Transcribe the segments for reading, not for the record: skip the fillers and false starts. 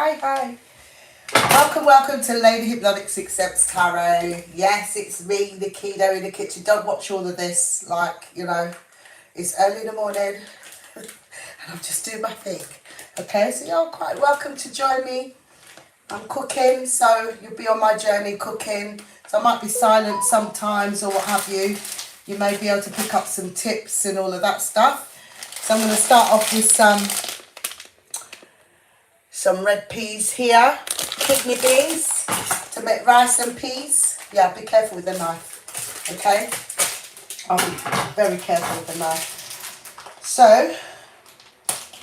Hi. Welcome to Lady Hypnotic Six Accepts Tarot. Yes, it's me, the keto in the kitchen. Don't watch all of this, it's early in the morning and I'm just doing my thing. Okay, so you're quite welcome to join me. I'm cooking, so you'll be on my journey cooking. So I might be silent sometimes or what have you. You may be able to pick up some tips and all of that stuff. So I'm going to start off with some red peas here, kidney beans to make rice and peas. Yeah, be careful with the knife, okay? I'll be very careful with the knife. So,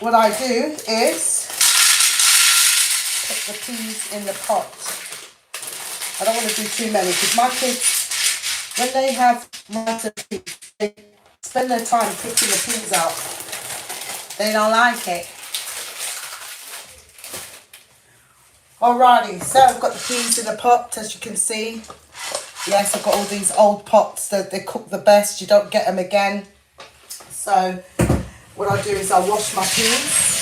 what I do is put the peas in the pot. I don't want to do too many because my kids, when they have rice and peas, they spend their time picking the peas out. They don't like it. Alrighty, so I've got the peas in the pot, as you can see. Yes, I've got all these old pots that they cook the best. You don't get them again. So what I'll do is I'll wash my peas.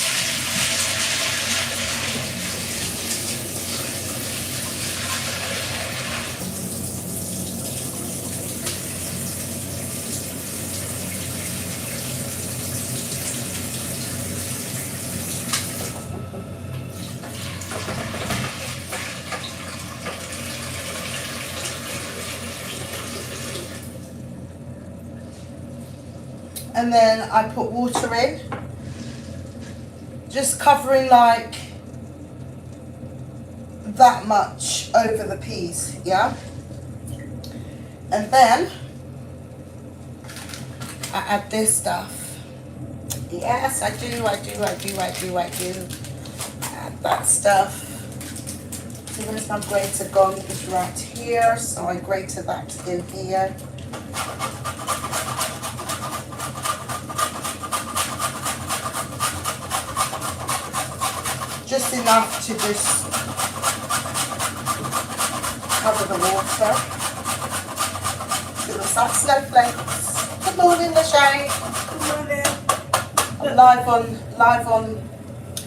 And then I put water in, just covering like that much over the peas, yeah? And then I add this stuff. Yes, I do. Add that stuff. So where's my grater gone? It's right here, so I grated that in here. Just enough to just cover the water. Little soft snowflakes. Good morning, Lachey. Good morning. Live on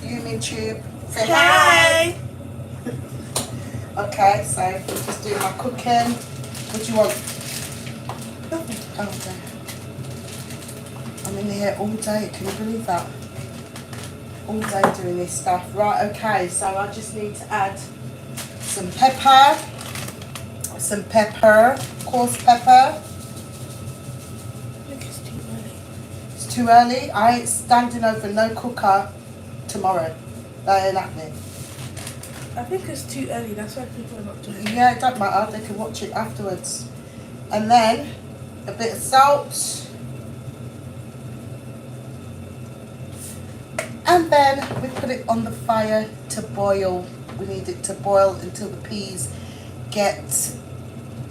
YouTube. Say hi. Okay, so we'll just do my cooking. What do you want? Oh, okay. I'm in here all day. Can you believe that? All day doing this stuff. Right, okay, so I just need to add some pepper, coarse pepper. I think it's too early. It's too early. I ain't standing over no cooker tomorrow. That ain't happening. I think it's too early, that's why people are not doing it. Yeah, it don't matter, they can watch it afterwards. And then a bit of salt. And then we put it on the fire to boil. We need it to boil until the peas get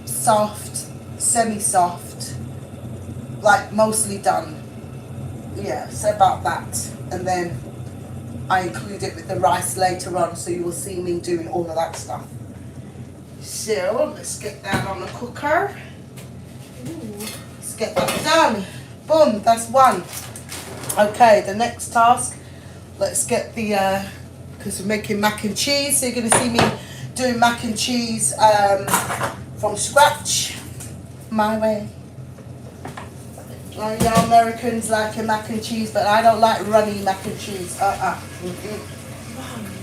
soft, semi-soft, like mostly done. Yeah, so about that. And then I include it with the rice later on, so you will see me doing all of that stuff. So let's get that on the cooker. Ooh. Let's get that done. Boom, that's one. Okay, the next task. Let's get the, because we're making mac and cheese, so you're going to see me doing mac and cheese from scratch, my way. Like y'all Americans like a mac and cheese, but I don't like runny mac and cheese. Mom,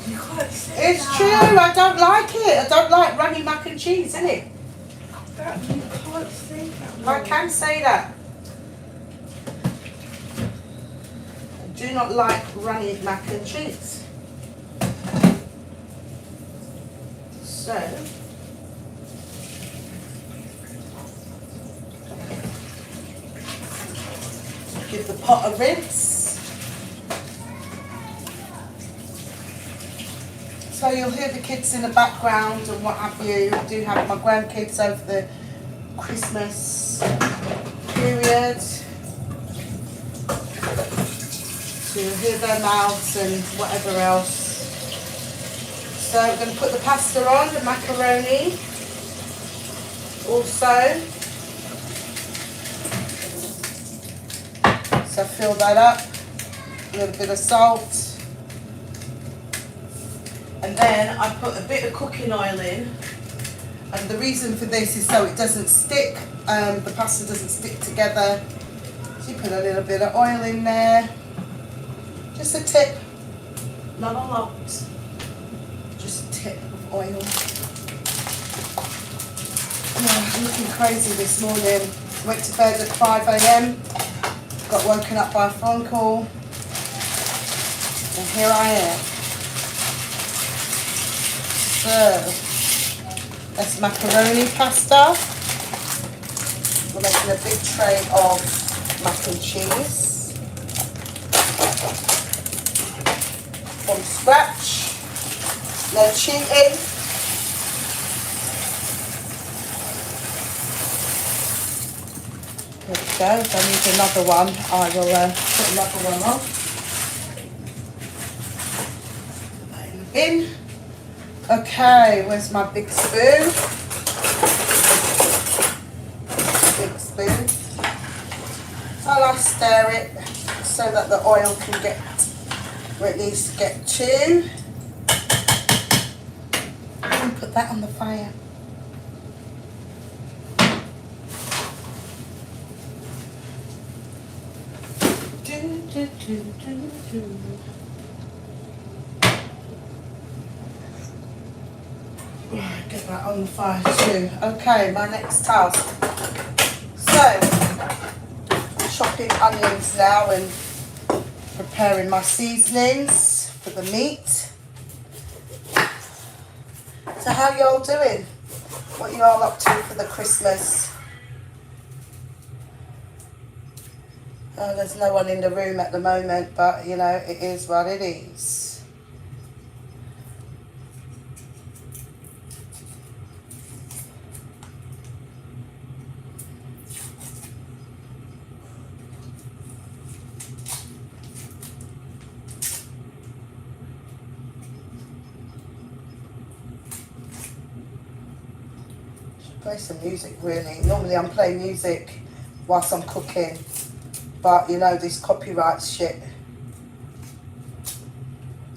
you can't say It's true, I don't like it. I don't like runny mac and cheese, innit? that. You can't say that. I can say that. Do not like runny mac and cheese. So, give the pot a rinse. So you'll hear the kids in the background and what have you. I do have my grandkids over the Christmas period. To hear their mouths and whatever else. So I'm going to put the pasta on, the macaroni. Also. So fill that up. A little bit of salt. And then I put a bit of cooking oil in. And the reason for this is so it doesn't stick, the pasta doesn't stick together. So you put a little bit of oil in there. Just a tip, not a lot. Just a tip of oil. Yeah, I'm looking crazy this morning. Went to bed at 5 a.m. Got woken up by a phone call. And here I am. So, that's macaroni pasta. We're making a big tray of mac and cheese. From scratch. No cheating. There we go. If I need another one, I will put another one on. Put that in the bin. Okay, where's my big spoon? Big spoon. I'll stir it so that the oil can get where it needs to get to. And put that on the fire. Get that on the fire too. Okay, my next task. So, chopping onions now and preparing my seasonings for the meat. So how y'all doing? What you all up to for the Christmas? Oh, there's no one in the room at the moment, but you know, it is what it is. Play some music really. Normally I'm playing music whilst I'm cooking, but you know, this copyright shit,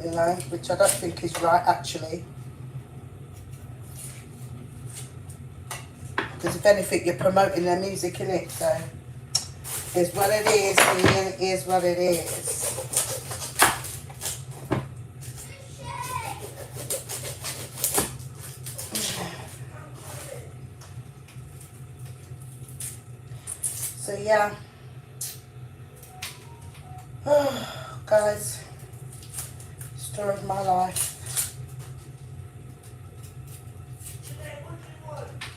you know, which I don't think is right actually, because if anything you're promoting their music, innit? So it's what it is, Ian. It is what it is. So yeah, oh, guys, story of my life.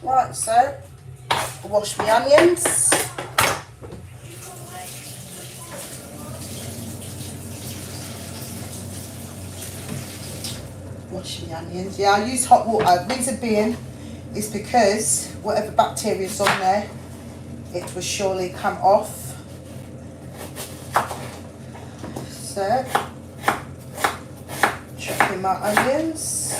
Right, so wash my onions. Wash my onions. Yeah, I use hot water. The reason being is because whatever bacteria is on there, it will surely come off. So, chopping my onions.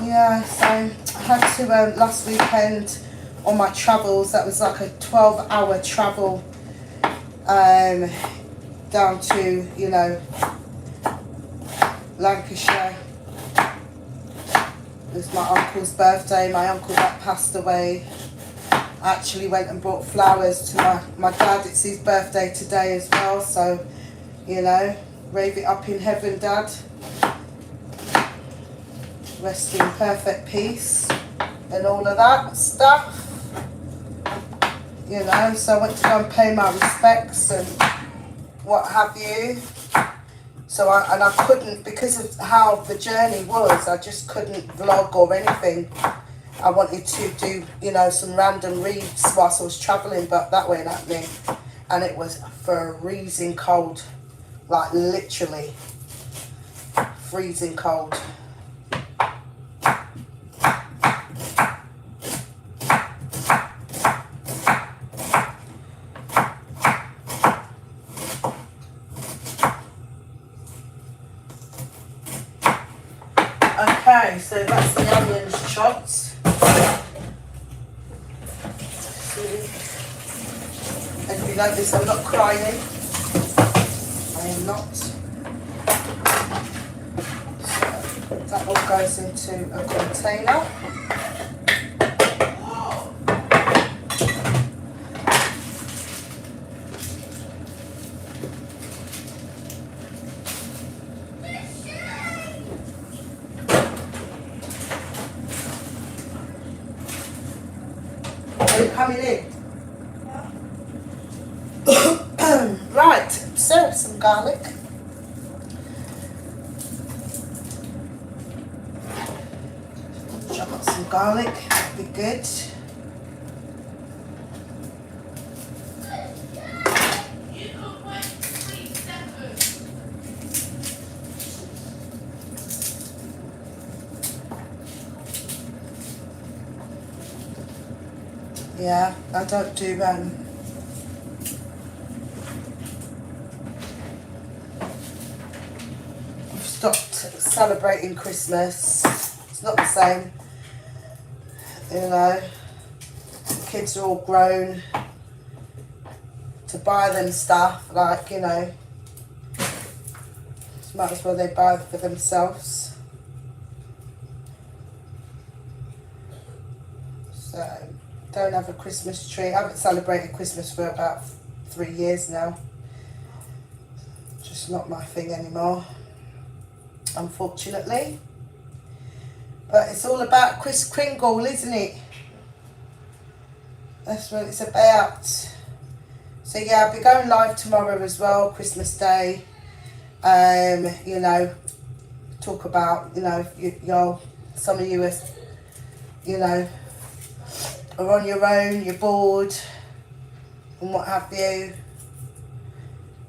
Yeah, so I had to, last weekend on my travels, that was like a 12-hour travel down to, you know, Lancashire. It was my uncle's birthday, my uncle that passed away. I actually went and brought flowers to my dad. It's his birthday today as well, so, you know, rave it up in heaven, Dad. Rest in perfect peace and all of that stuff. You know, so I went to go and pay my respects and what have you. So I couldn't, because of how the journey was, I just couldn't vlog or anything. I wanted to do, you know, some random reads whilst I was travelling, but that wasn't happening. And it was freezing cold, like literally freezing cold. Okay, so that's the onions chopped. See, as you You notice I'm not crying. I am not. So that all goes into a container. Are you coming in? Right, so some garlic. Chop up some garlic, be good. Yeah, I don't do I've stopped celebrating Christmas. It's not the same. You know, the kids are all grown to buy them stuff, like, you know, might as well they buy it for themselves. So, don't have a Christmas tree. I haven't celebrated Christmas for about 3 years now. Just not my thing anymore, unfortunately. But it's all about Kris Kringle, isn't it? That's what it's about. So yeah, I'll be going live tomorrow as well, Christmas Day. You know, talk about, you know, y'all, some of you are, you know, are on your own, you're bored, and what have you.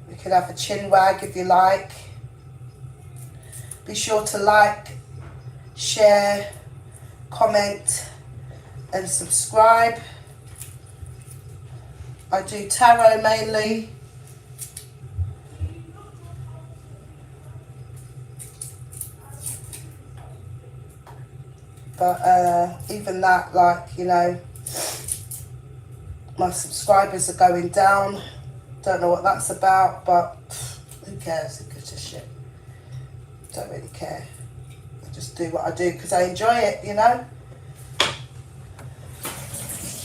We could have a chin wag if you like. Be sure to like, share, comment, and subscribe. I do tarot mainly. But even that, like, you know, my subscribers are going down. Don't know what that's about, but who cares? Who gives a shit? Don't really care. I just do what I do because I enjoy it, you know?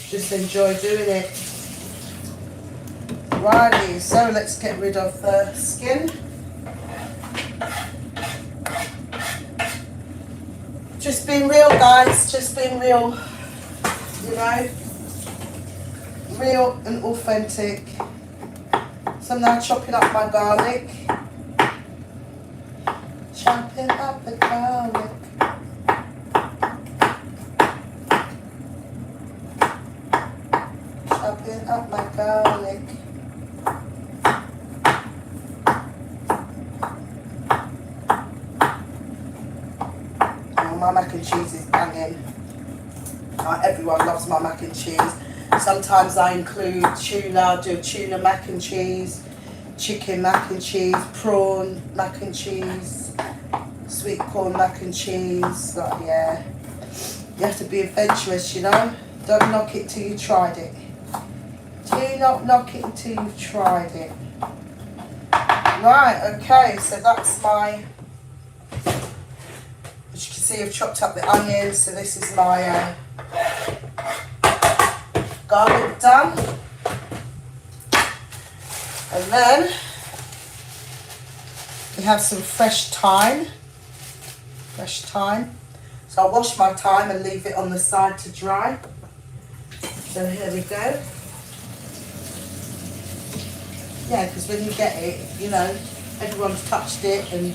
Just enjoy doing it. Righty, so let's get rid of the skin. Just being real, guys, just being real, you know, real and authentic. So I'm now chopping up my garlic. Chopping up the garlic. Chopping up my garlic. My mac and cheese is banging. Everyone loves my mac and cheese. Sometimes I include tuna. I'll do tuna mac and cheese, chicken mac and cheese, prawn mac and cheese, sweet corn mac and cheese. Like, yeah, you have to be adventurous, you know. Don't knock it till you tried it. Do not knock it until you've tried it. Right, okay, so that's my... As you can see, I've chopped up the onions, so this is my garlic done. And then we have some fresh thyme. Fresh thyme. So I'll wash my thyme and leave it on the side to dry. So here we go. Yeah, because when you get it, you know, everyone's touched it and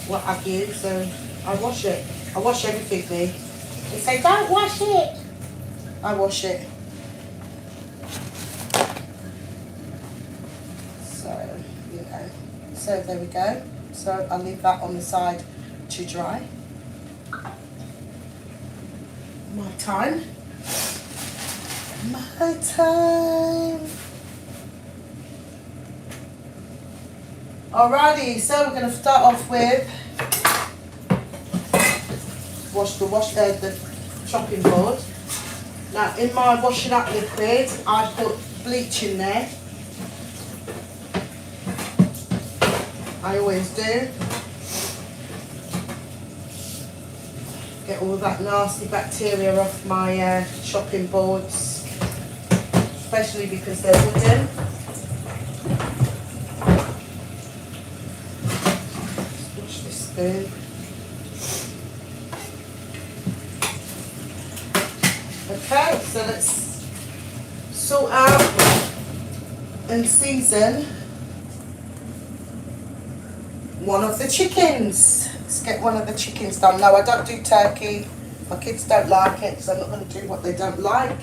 what have you, so I wash it. I wash everything, me. They say, don't wash it. I wash it. So, you know, so there we go. So I'll leave that on the side to dry. My time. My time. Alrighty, so we're going to start off with the chopping board. Now in my washing up liquid, I put bleach in there. I always do. Get all that nasty bacteria off my chopping boards, especially because they're wooden. Wash this spoon. Okay, so let's sort out and season one of the chickens. Let's get one of the chickens done. No, I don't do turkey. My kids don't like it, so I'm not going to do what they don't like.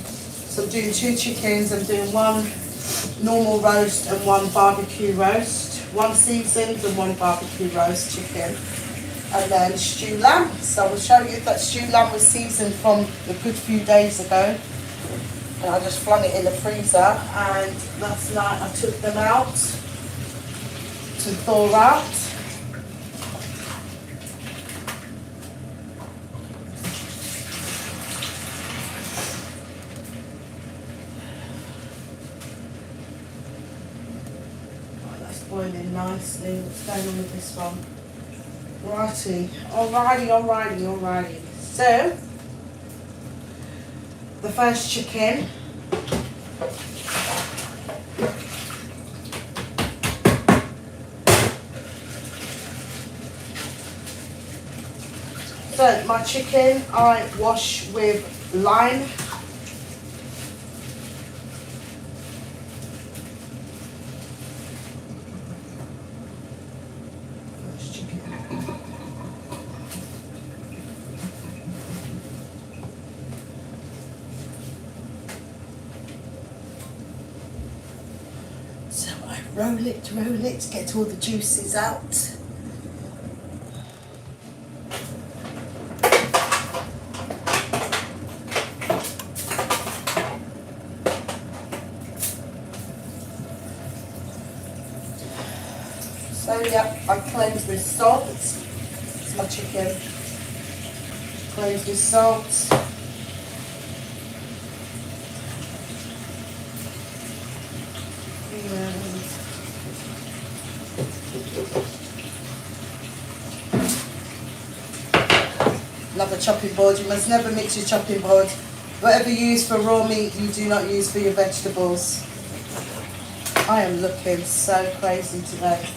So I'm doing 2 chickens. I'm doing one normal roast and one barbecue roast. One seasoned and one barbecue roast chicken. And then stew lamb. So I will show you that stew lamb was seasoned from a good few days ago. And I just flung it in the freezer. And last night I took them out to thaw out. Oh, that's boiling nicely. What's going on with this one? Righty, alrighty. So, the first chicken. So, my chicken I wash with lime. So I roll it, get all the juices out. So yeah, I cleanse with salt. It's my chicken. Cleanse with salt. Another chopping board. You must never mix your chopping board. Whatever you use for raw meat, you do not use for your vegetables. I am looking so crazy today.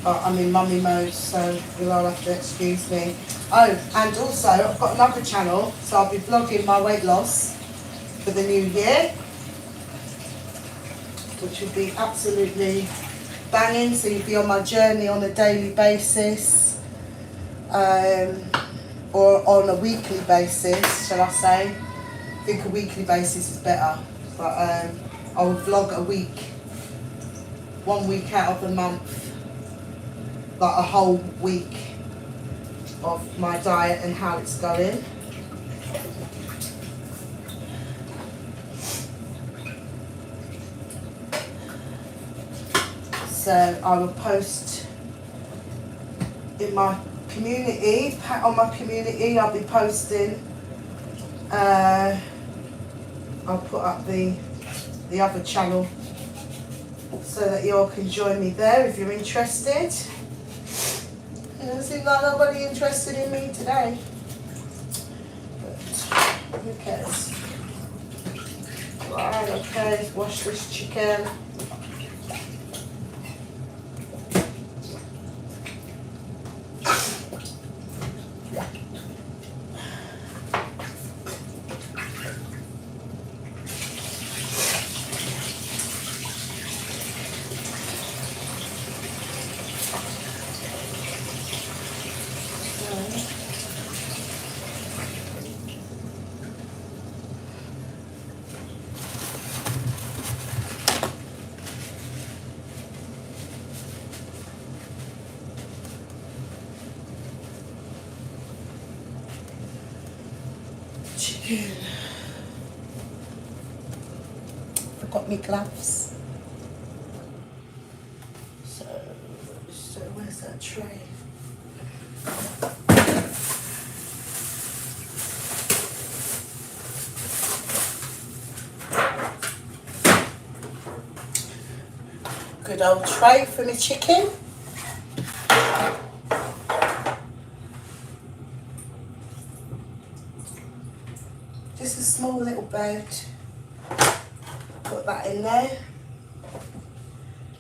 But I'm in mummy mode, so you'll all have to excuse me. Oh, and also I've got another channel, so I'll be vlogging my weight loss for the new year, which will be absolutely banging. So you'll be on my journey on a daily basis, or on a weekly basis, shall I say. I think a weekly basis is better, but I will vlog a week, 1 week out of the month, like a whole week of my diet and how it's going. So I will post in my community, on my community, I'll be posting, I'll put up the other channel so that you all can join me there if you're interested. It doesn't seem like nobody interested in me today, but who cares? Right, okay, wash this chicken. Chicken. Forgot my gloves. So where's that tray? good old tray for my chicken. Just a small little boat. Put that in there.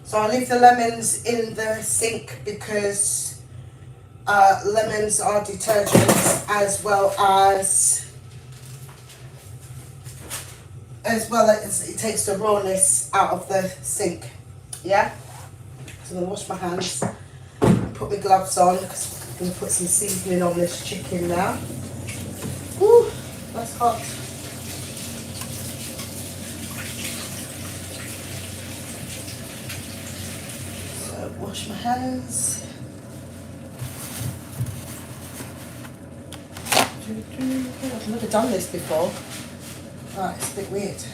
So I leave the lemons in the sink because lemons are detergents as well as it takes the rawness out of the sink. Yeah? So I'm going to wash my hands, put my gloves on because I'm going to put some seasoning on this chicken now. Ooh, that's hot. So wash my hands. I've never done this before. Right, it's a bit weird.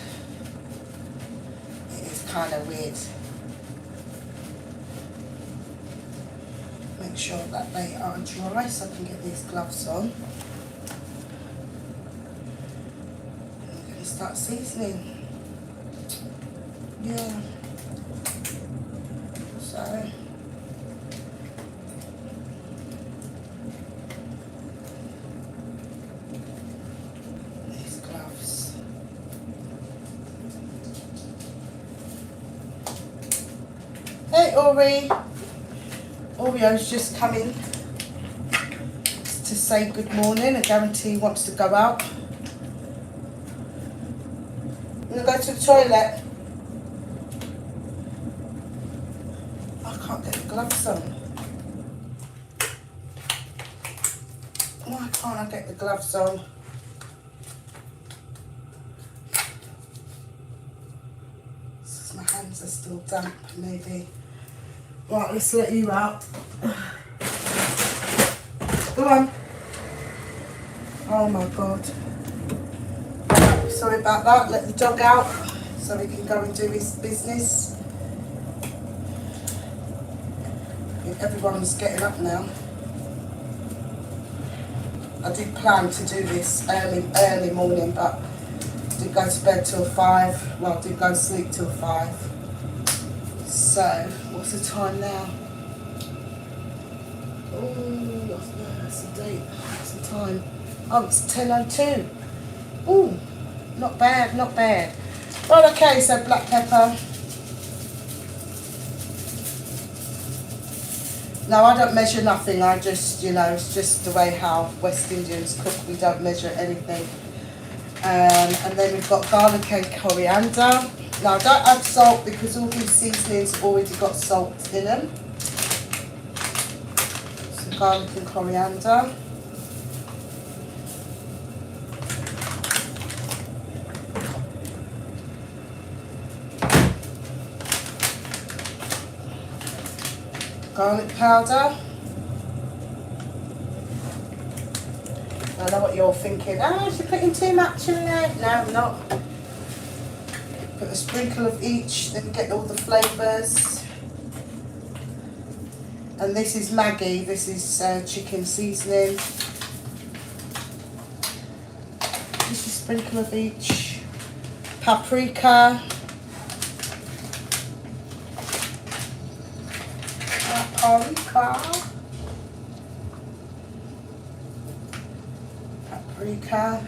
It is kind of weird. Make sure that they are dry so I can get these gloves on. I'm going to start seasoning. Yeah. So. These gloves. Hey Ori! Oreo's just come in to say good morning. I guarantee he wants to go out. I'm going to go to the toilet. I can't get the gloves on. Why can't I get the gloves on? Because my hands are still damp, maybe. Right, let's let you out. Go on. Oh my God. Right, sorry about that. Let the dog out so he can go and do his business. I think everyone's getting up now. I did plan to do this early morning, but I didn't go to bed till 5. Well, I didn't go to sleep till 5. So, what's the time now? Oh, that's the date. What's the time? Oh, it's 10:02. Oh, not bad, not bad. Right, okay, so black pepper. No, I don't measure nothing. I just, it's just the way how West Indians cook. We don't measure anything. And then we've got garlic and coriander. Now, don't add salt because all these seasonings already got salt in them. So garlic and coriander. Garlic powder. I know what you're thinking. Oh, is she putting too much in there? No, I'm not. Put a sprinkle of each, then get all the flavours. And this is Maggi, this is chicken seasoning. Just a sprinkle of each. Paprika. Paprika.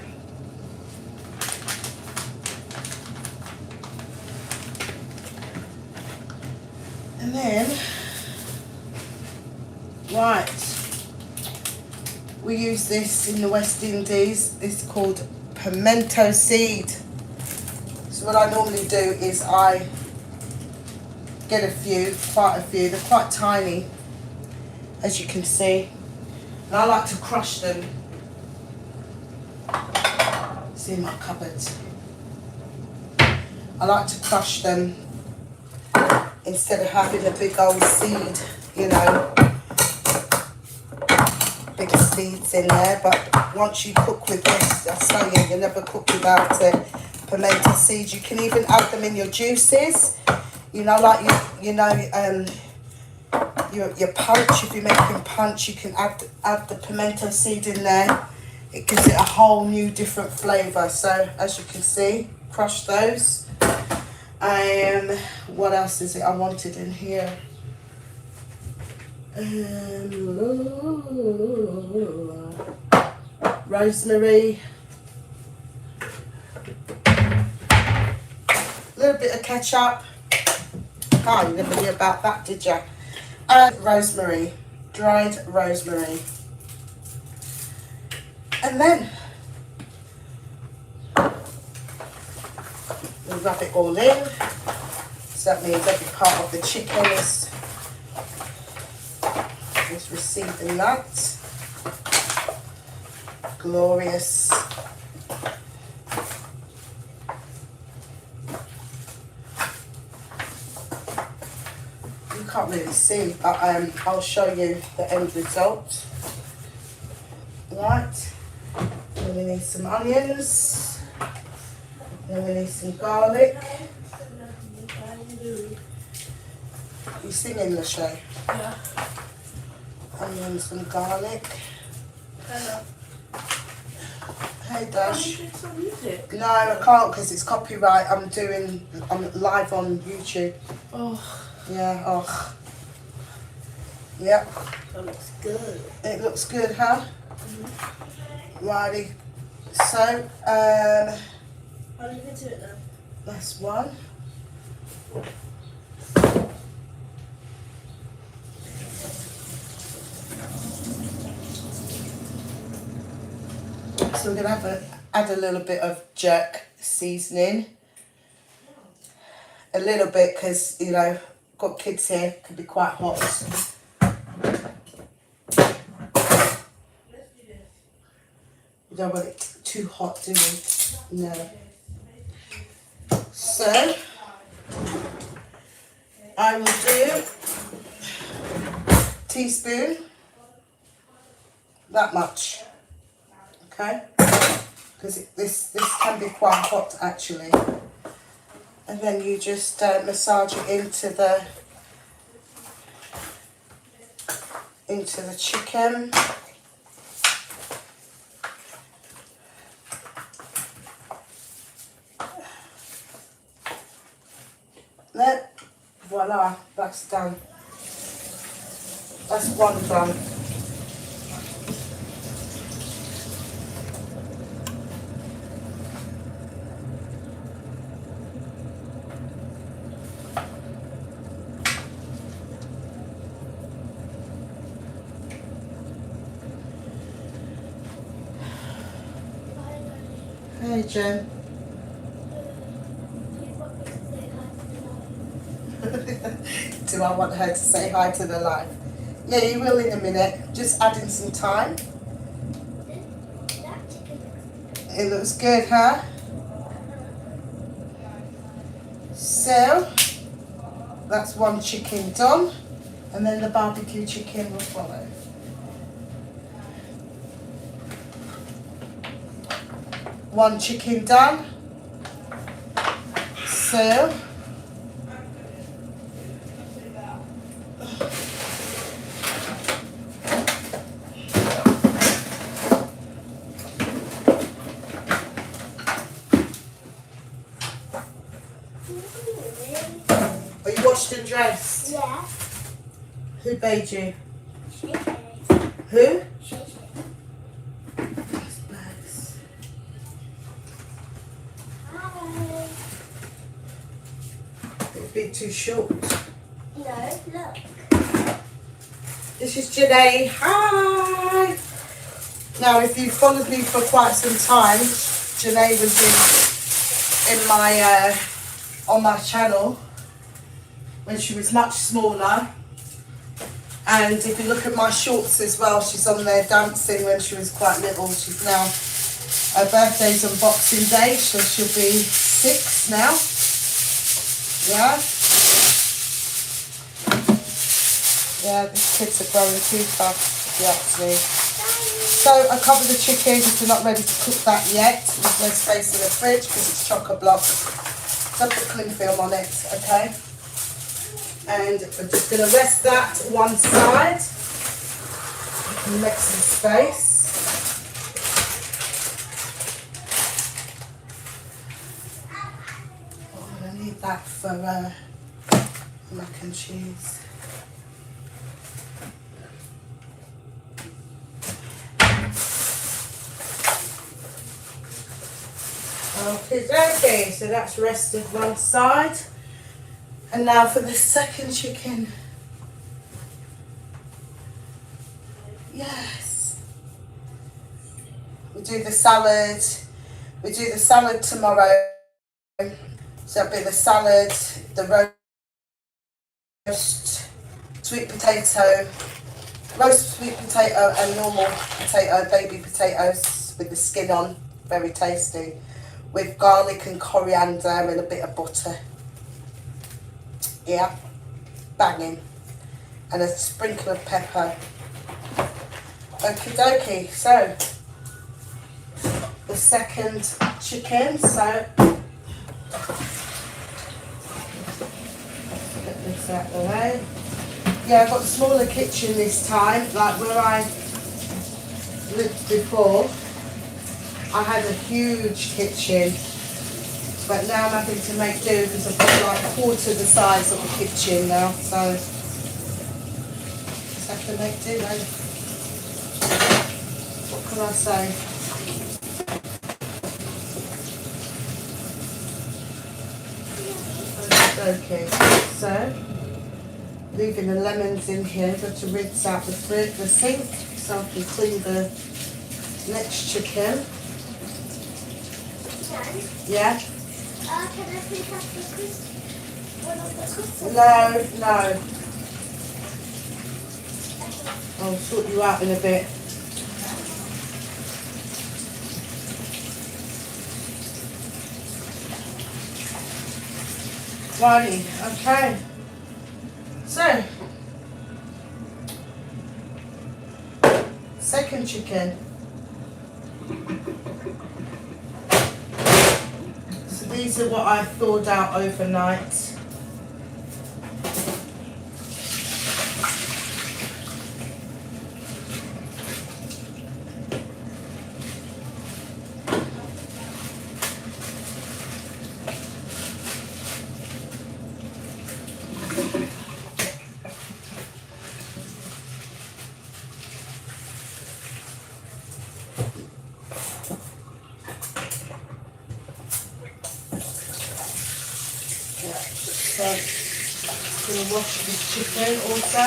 And then, right, we use this in the West Indies. It's called pimento seed. So what I normally do is I get quite a few. They're quite tiny, as you can see. And I like to crush them. It's in my cupboard. I like to crush them instead of having a big old seed, big seeds in there. But once you cook with this, I tell you never cook without it. Pimento seeds. You can even add them in your juices. Like your punch. If you're making punch, you can add the pimento seed in there. It gives it a whole new different flavour. So as you can see, crush those. What else is it I wanted in here? Rosemary. A little bit of ketchup. Oh, you never knew about that, did you? And rosemary, dried rosemary. And then we'll rub it all in. So that means every part of the chicken is receiving that. Glorious. You can't really see, but I'll show you the end result. Right. Then we need some onions. Then we need some garlic. You singing, Lachey? Yeah. Onions and garlic. Hello. Hey Can Dash. you do some music? No, I can't because it's copyright. I'm live on YouTube. Oh, Yeah, oh. Yep. that looks good. It looks good, huh? Righty. So, I'll leave it to it then. that's one. So we're going to add a little bit of jerk seasoning. A little bit because, you know, got kids here, can be quite hot. You don't want it too hot, do you? No. So, I will do teaspoon, that much. Okay, because this can be quite hot actually, and then you just massage it into the chicken. Then voila, that's done. That's one done. Hey Jen. Do I want her to say hi to the live? Yeah, you will in a minute. Just adding some time. It looks good, huh? So, that's one chicken done. And then the barbecue chicken will follow. One chicken done. So, are you washed and dressed? Yeah. Who bathed you? She Who? Hi. It'd be too short. No, look. This is Janae. Hi! Now, if you've followed me for quite some time, Janae was in my on my channel when she was much smaller. And if you look at my shorts as well, she's on there dancing when she was quite little. She's now, her birthday's on Boxing Day, so she'll be 6 now. Yeah? Yeah, these kids are growing too fast, if you ask me. So I cover the chicken if you're not ready to cook that yet. There's no space in the fridge because it's chock-a-block. So I put cling film on it, okay? And I'm just going to rest that one side. Make some space. Oh, I need that. that for mac and cheese. Okay, so that's rested one side. And now for the second chicken. Yes. We do the salad. We do the salad tomorrow. So it'll be the salad, the roast sweet potato, roast sweet potato and normal potato, baby potatoes with the skin on. Very tasty. With garlic and coriander and a bit of butter. Yeah, banging. And a sprinkle of pepper. Okie dokie, so the second chicken, so get this out of the way. Yeah, I've got a smaller kitchen this time, like where I lived before. I had a huge kitchen, but now I'm having to make do because I've got like a quarter the size of the kitchen now, so just have to make do, eh? What can I say? Okay, so leaving the lemons in here, got to rinse out the sink so I can clean the next chicken. Yeah? Can I please have the crisp? One of the crisps? No. I'll sort you out in a bit. Righty, okay. So, second chicken. So these are what I thawed out overnight. So, I'm going to wash this chicken also.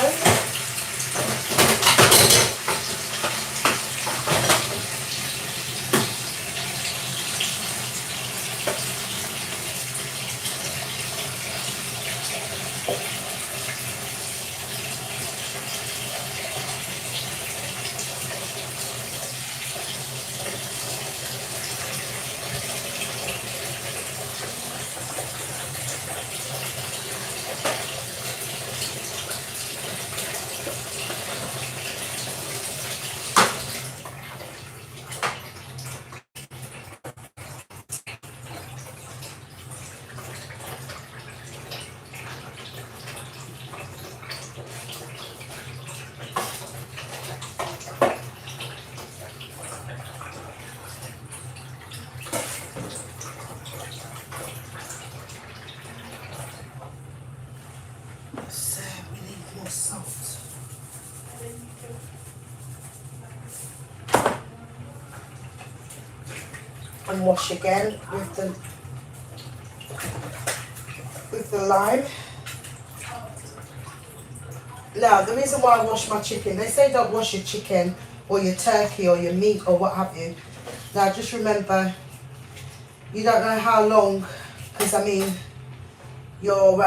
So we need more salt. And wash again with the lime. Now the reason why I wash my chicken, they say don't wash your chicken or your turkey or your meat or what have you. Now just remember, you don't know how long, because I mean your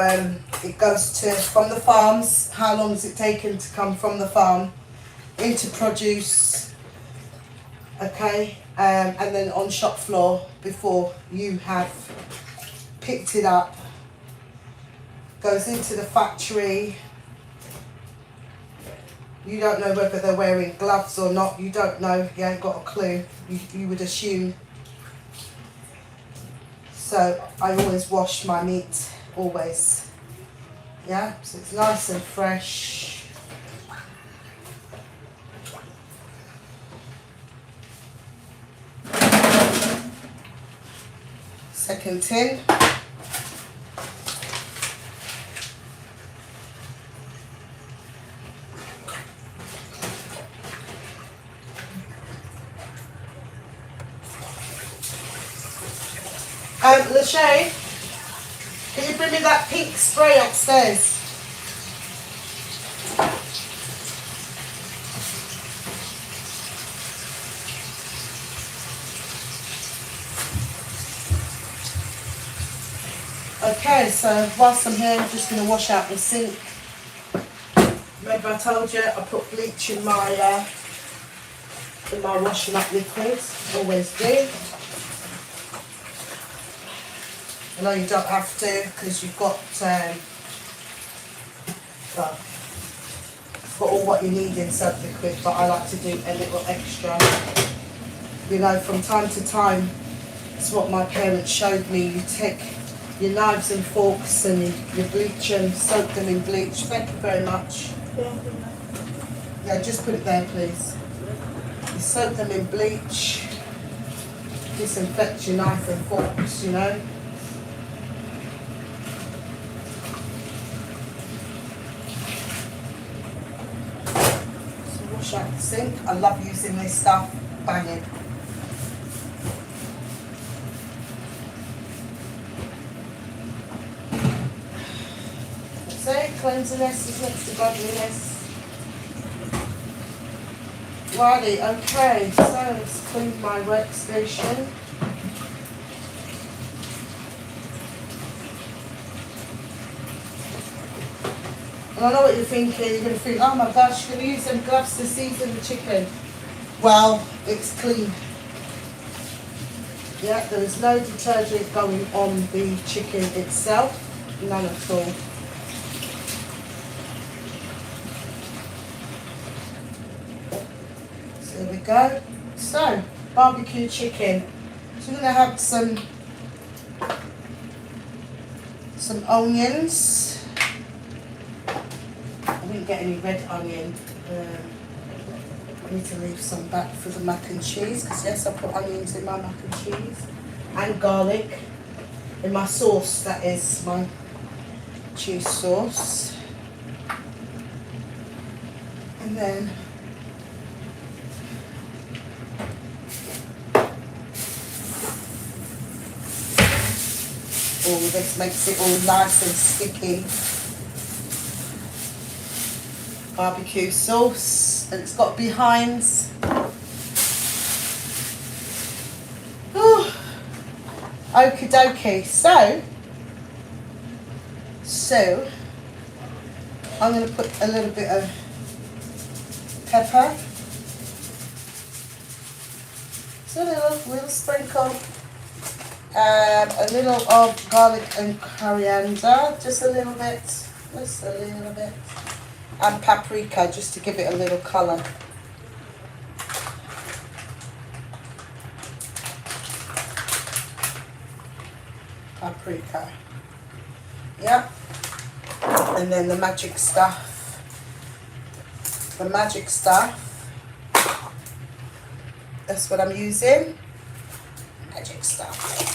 it goes to from the farms, how long is it taken to come from the farm into produce, okay, and then on shop floor before you have picked it up, goes into the factory. You don't know whether they're wearing gloves or not, you don't know, you ain't got a clue, you would assume. So I always wash my meat, always, yeah, so it's nice and fresh. Second tin. Lachey, can you bring me that pink spray upstairs? Okay, so whilst I'm here, I'm just going to wash out the sink. Remember I told you I put bleach in my washing up liquid. Always do. I know you don't have to because you've got well, you've got all what you need in soap liquid, but I like to do a little extra. You know, from time to time, it's what my parents showed me. You take your knives and forks and you bleach them, soak them in bleach. Thank you very much. Yeah, just put it there, please. You soak them in bleach, disinfect your knife and forks, you know. So wash out the sink. I love using this stuff. Banging. So cleanliness is next to godliness. Righty, okay, so let's clean my workstation. And I know what you're thinking, you're going to think, oh my gosh, you're going to use them gloves to season the chicken. Well, it's clean. Yeah, there is no detergent going on the chicken itself, none at all. There we go. So, barbecue chicken. So we're going to have some onions. I didn't get any red onion. I need to leave some back for the mac and cheese because yes, I put onions in my mac and cheese and garlic in my sauce. That is my cheese sauce. And then oh, this makes it all nice and sticky. Barbecue sauce, and it's got behinds. Oh, okie dokie. So I'm going to put a little bit of pepper. So a little sprinkle. A little of garlic and coriander, just a little bit, and paprika just to give it a little colour. Paprika, yeah, and then the magic stuff. That's what I'm using. Magic stuff.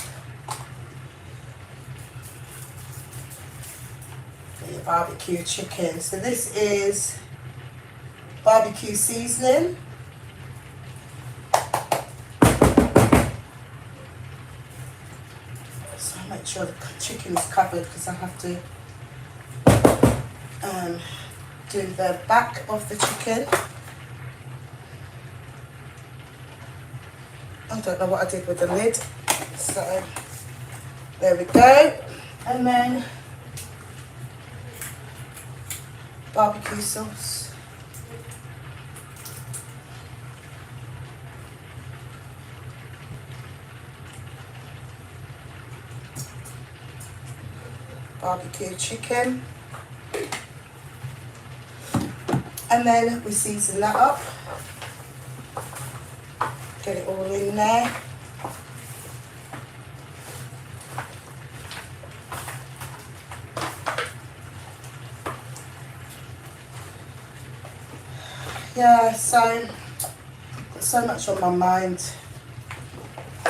The barbecue chicken. So this is barbecue seasoning. So I'll make sure the chicken is covered because I have to do the back of the chicken. I don't know what I did with the lid. So there we go. And then barbecue sauce. Barbecue chicken. And then we season that up. Get it all in there. Yeah, so much on my mind.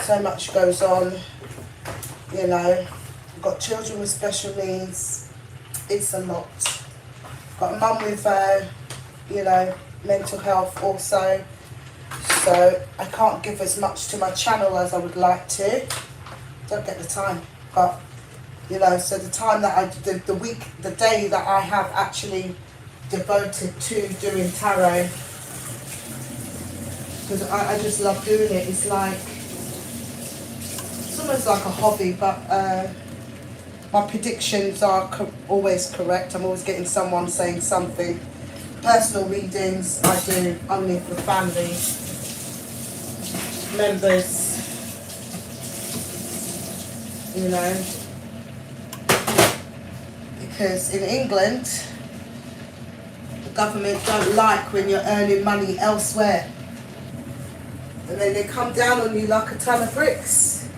So much goes on. You know, I've got children with special needs. It's a lot. Got a mum with, you know, mental health also. So I can't give as much to my channel as I would like to. don't get the time, but you know, so the time that the day that I have actually devoted to doing tarot, because I just love doing it. It's like, it's almost like a hobby, but my predictions are always correct. I'm always getting someone saying something. Personal readings I do only for family members, you know, because in England the government don't like when you're earning money elsewhere, and then they come down on you like a ton of bricks.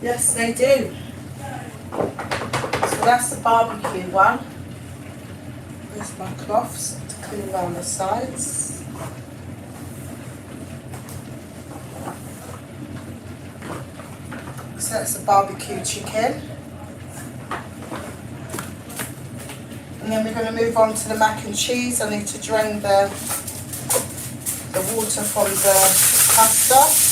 Yes, they do. So that's the barbecue one. There's my cloths to clean around the sides. So that's the barbecue chicken. And then we're going to move on to the mac and cheese. I need to drain the water from the pasta.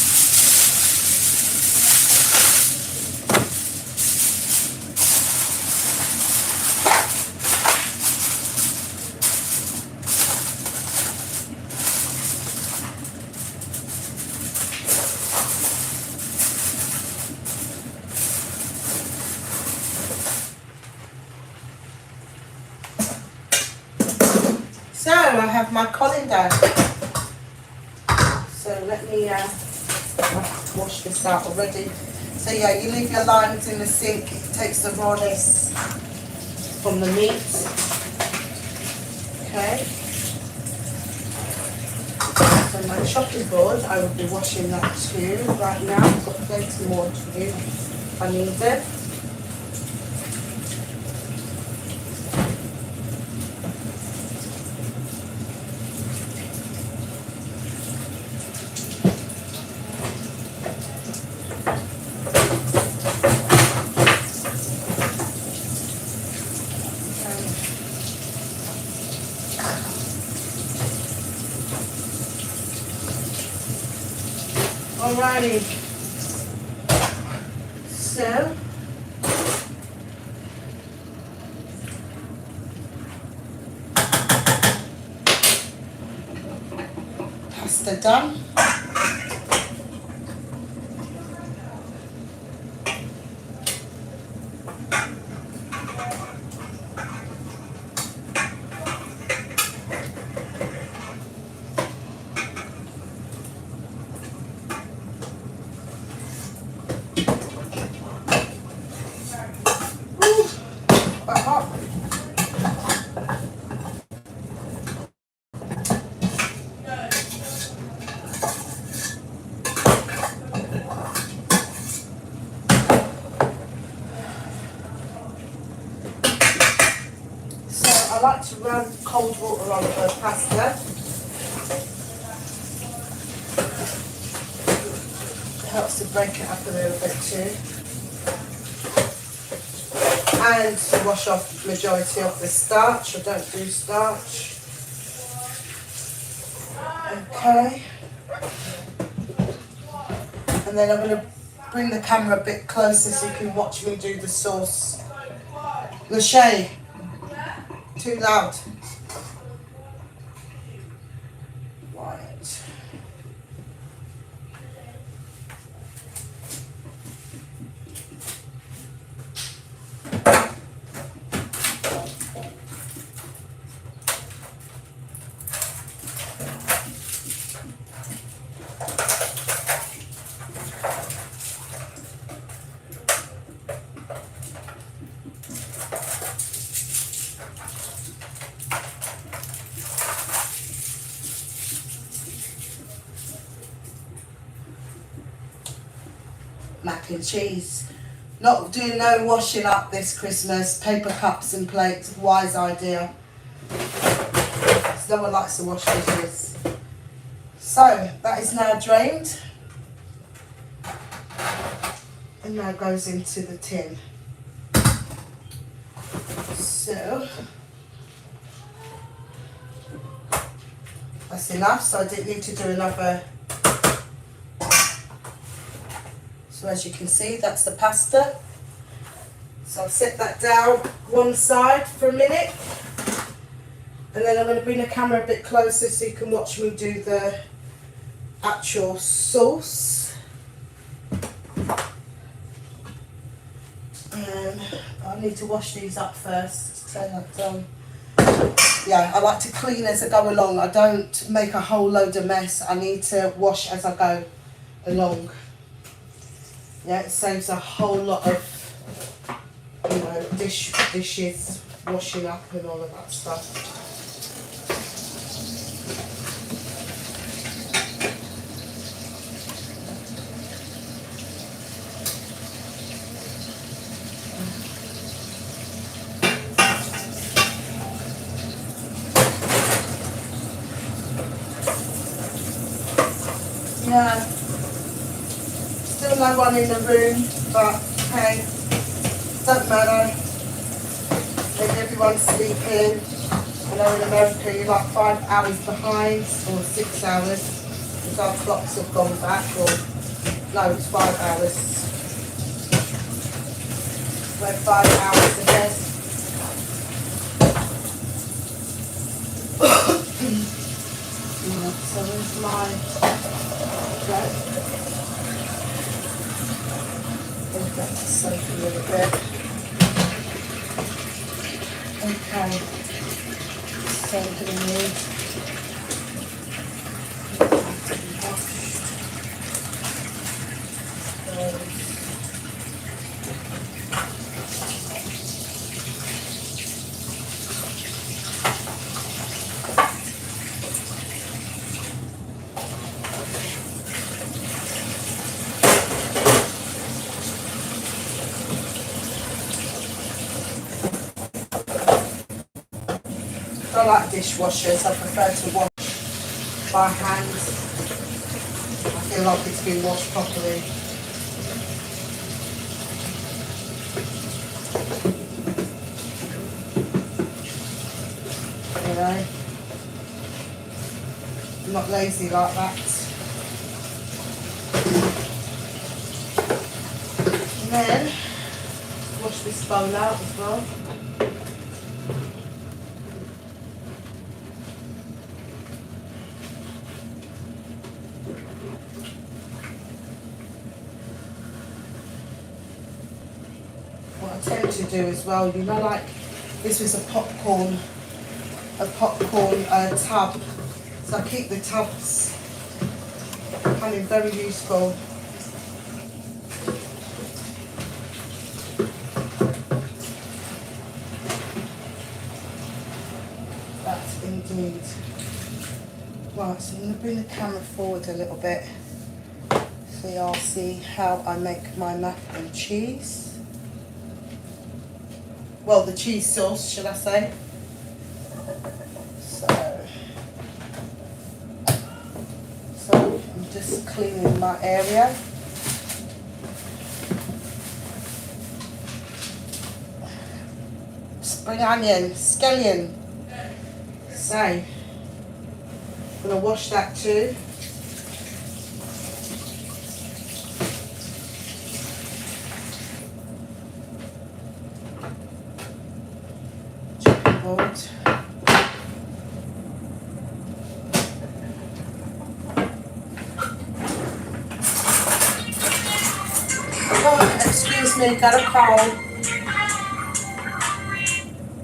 So I have my colander. So let me wash this out already. So yeah, you leave your limes in the sink. It takes the rawness from the meat. Okay. So my chopping board, I will be washing that too right now. I've got plenty more to do if I need it. Alrighty, so pasta done. Quite hot. So I like to run cold water on the pasta. It helps to break it up a little bit too. And to wash off the majority of the starch. I don't do starch. Okay. And then I'm going to bring the camera a bit closer so you can watch me do the sauce. Lachey, too loud. Right. Mac and cheese. Not doing no washing up this Christmas. Paper cups and plates, wise idea. No one likes to wash dishes. So that is now drained. And now goes into the tin. So that's enough, so I didn't need to do another So as you can see, that's the pasta. So I'll set that down one side for a minute. And then I'm going to bring the camera a bit closer so you can watch me do the actual sauce. And I need to wash these up first. Turn that down. Yeah, I like to clean as I go along. I don't make a whole load of mess. I need to wash as I go along. Yeah, it saves a whole lot of, you know, dishes washing up and all of that stuff. Yeah, still no one in the room, but hey, don't matter. Maybe everyone's sleeping. I know in America you're like 5 hours behind, or 6 hours, because our clocks have gone back, or no, it's 5 hours. We're 5 hours ahead. So where's my bread? I'll get to soak a little bit. Okay, soak it in. I like dishwashers, I prefer to wash by hand. I feel like it's been washed properly. You know, I'm not lazy like that. And then, wash this bowl out as well. What I tend to do as well, you know, like this was a popcorn tub, so I keep the tubs. I find it very useful. That's indeed. Right, so I'm going to bring the camera forward a little bit so y'all see how I make my mac and cheese. Well, the cheese sauce, should I say. So I'm just cleaning my area. Spring onion, scallion. So, I'm going to wash that too. Chicken board. Oh, excuse me, got a call.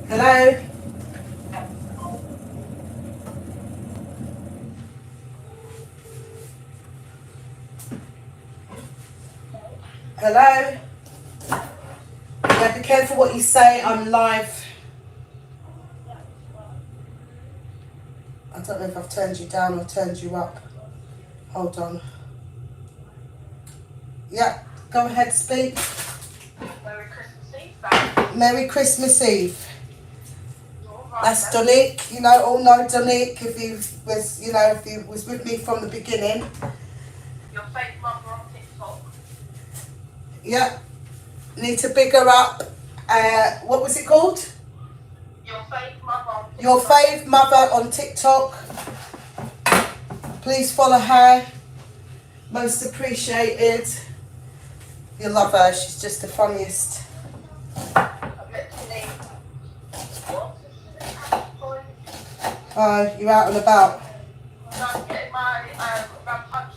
Hello? Hello? Yeah, be careful what you say, I'm live. I don't know if I've turned you down or turned you up. Hold on. Yeah, go ahead, speak. Merry Christmas Eve. Merry Christmas Eve. That's Donique, you know, all know Donique if you was with me from the beginning. Your fake mother on TikTok. Yeah. Need to big her up. What was it called? Your fake mother on TikTok. Your fave mother on TikTok. Please follow her. Most appreciated. You love her. She's just the funniest. I'm literally. What? Oh, you're out and about. No, I'm getting my rum punch.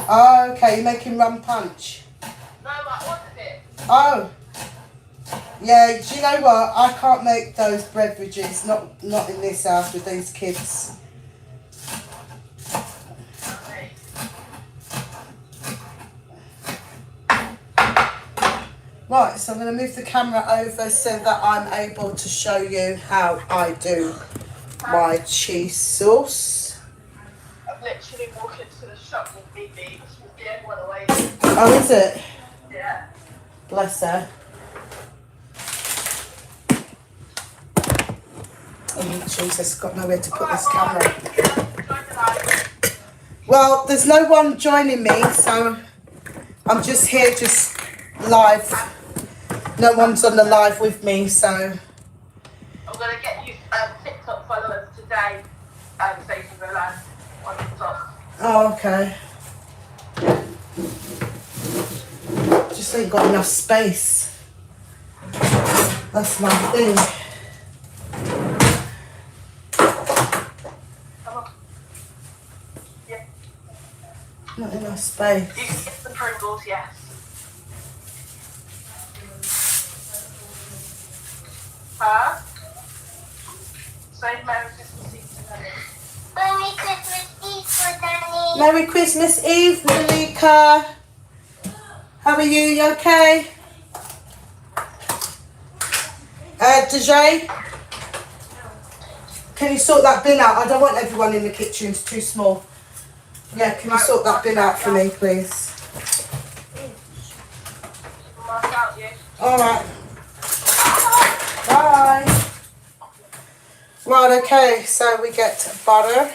Oh, okay. You're making rum punch. No, I ordered it. Oh. Yeah, do you know what? I can't make those beverages, not in this house with these kids. Okay. Right, so I'm going to move the camera over so that I'm able to show you how I do my cheese sauce. I'm literally walking to the shop with BB. Just walk the everyone away. Oh, is it? Yeah. Bless her. Oh, Jesus, got nowhere to put this camera. Well, there's no one joining me, so I'm just here, just live. No one's on the live with me, so. I'm going to get you TikTok followers today. So you can go live on TikTok. Oh, okay. Just ain't got enough space. That's my thing. Come on. Yeah. Not enough space. You can get the Pringles, yes. Huh? Say Merry Christmas Eve to Daddy. Merry Christmas Eve for Danny. Merry Christmas Eve, Malika. How are you? You okay? Dejay, can you sort that bin out? I don't want everyone in the kitchen, it's too small. Yeah, can you sort that bin out for me, please? Mark out you. Alright. Bye. Right, okay, so we get butter.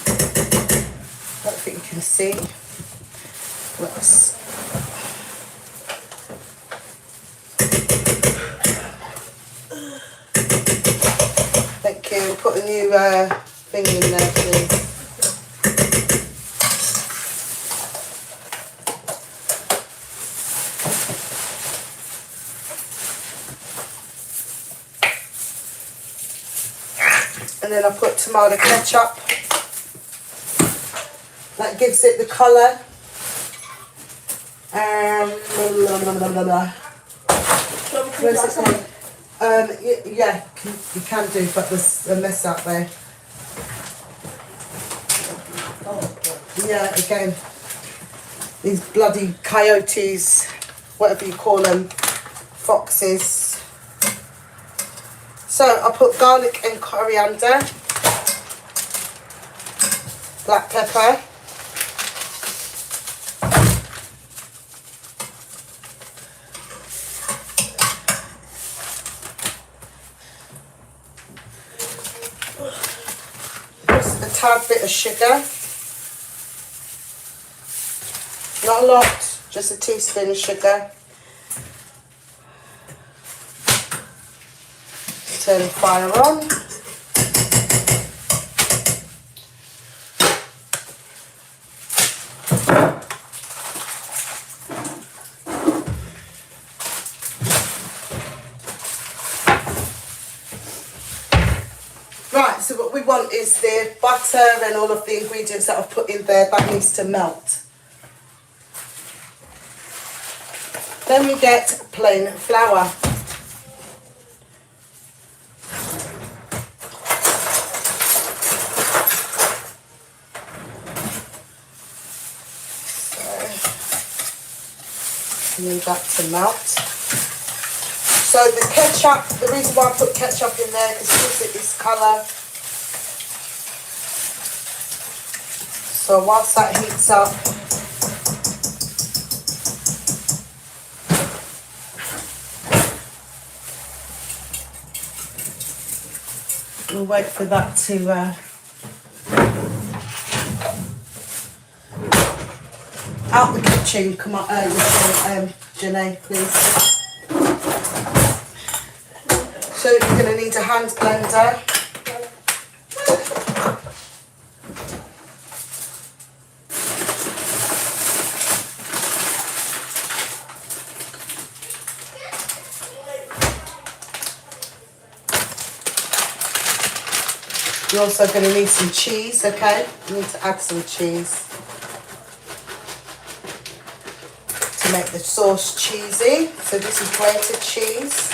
I don't think you can see. Let's. Thank you. Put a new thing in there, please. And then I put tomato ketchup. That gives it the colour. Where's it gone? Yeah, you can do, but there's a mess out there. Yeah, again, these bloody coyotes, whatever you call them, foxes. So I put garlic and coriander, black pepper, just a tad bit of sugar, not a lot, just a teaspoon of sugar. Turn the fire on. Right, so what we want is the butter and all of the ingredients that I've put in there, that needs to melt. Then we get plain flour. Need that to melt. So the ketchup, the reason why I put ketchup in there is it gives it this colour. So whilst that heats up, we'll wait for that to out the kitchen. Come on, Janae, please. So you're going to need a hand blender. You're also going to need some cheese, okay? You need to add some cheese to make the sauce cheesy. So this is grated cheese.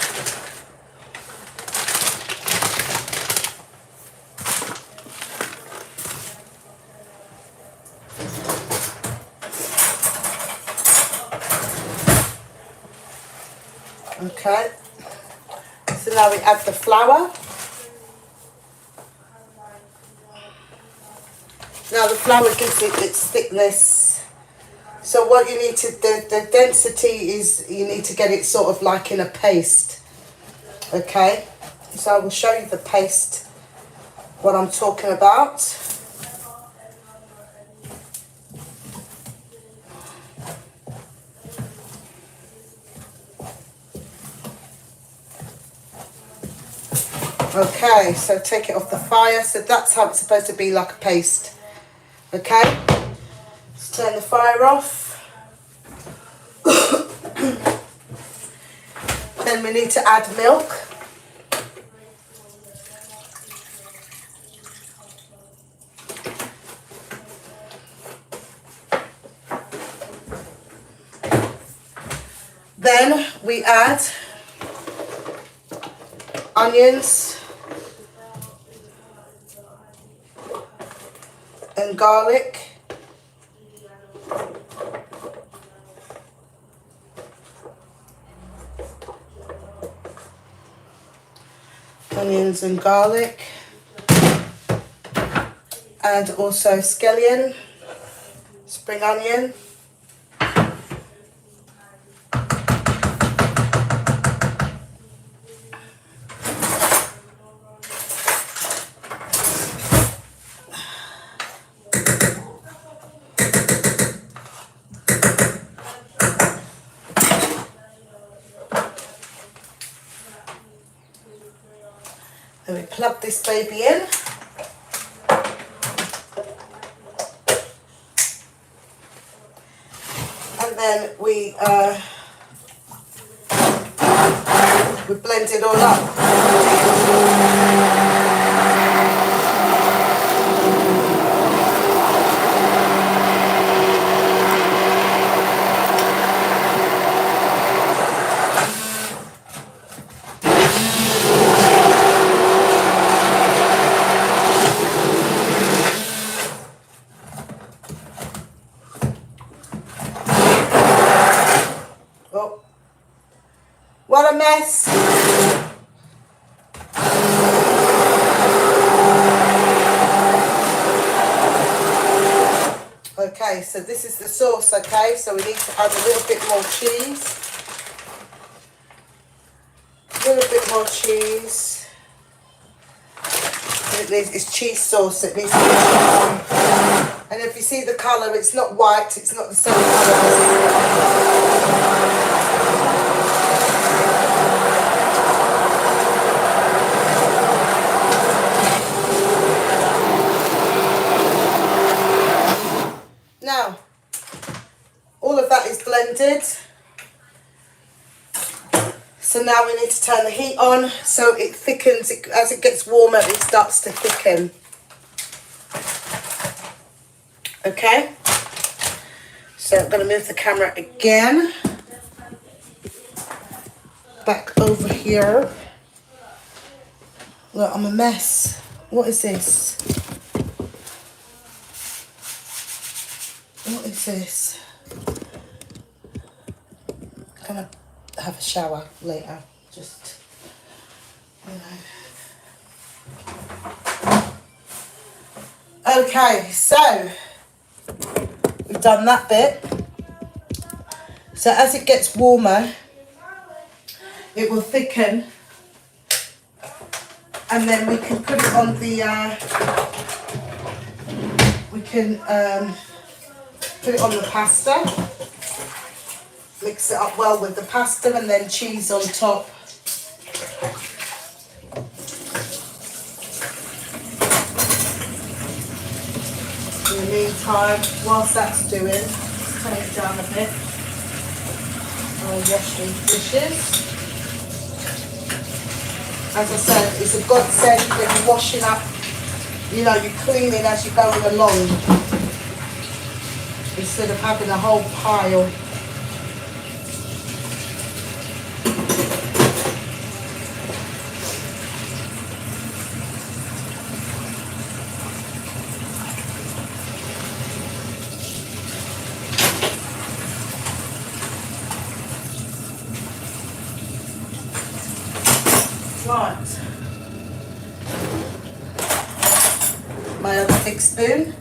Okay. So now we add the flour. Now the flour gives it its thickness. So what you need to, the density is, you need to get it sort of like in a paste. Okay. So I will show you the paste, what I'm talking about. Okay, so take it off the fire. So that's how it's supposed to be, like a paste. Okay, let's turn the fire off. Then we need to add milk. Then we add onions and garlic. Onions and garlic. And also scallion, spring onion. Then we plug this baby in. And then we blend it all up. Oh, what a mess. Okay, so this is the sauce, okay? So we need to add a little bit more cheese. A little bit more cheese. It's cheese sauce, it needs to be cheese. And if you see the colour, it's not white, it's not the same colour. Now, all of that is blended. So now we need to turn the heat on so it thickens. As it gets warmer, it starts to thicken. Okay. So I'm going to move the camera again. Back over here. Look, I'm a mess. What is this? What is this? I'm gonna have a shower later. Just, you know. Okay, so we've done that bit. So as it gets warmer, it will thicken, and then we can put it on the. We can. Put it on the pasta, mix it up well with the pasta, and then cheese on top. In the meantime, whilst that's doing, let's turn it down a bit. I'll wash these dishes. As I said, it's a godsend when you're washing up you know, you're cleaning as you're going along instead of having a whole pile. Right, my other big spoon.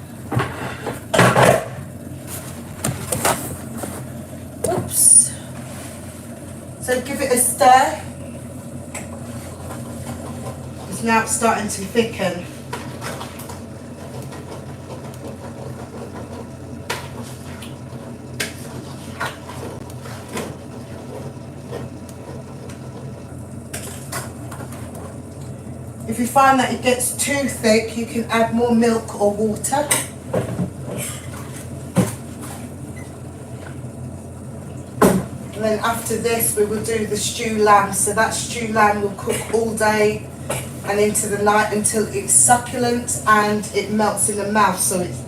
Oops. So give it a stir. It's now starting to thicken. If you find that it gets too thick, you can add more milk or water. And then after this, we will do the stew lamb. So that stew lamb will cook all day and into the night until it's succulent and it melts in the mouth. So it's,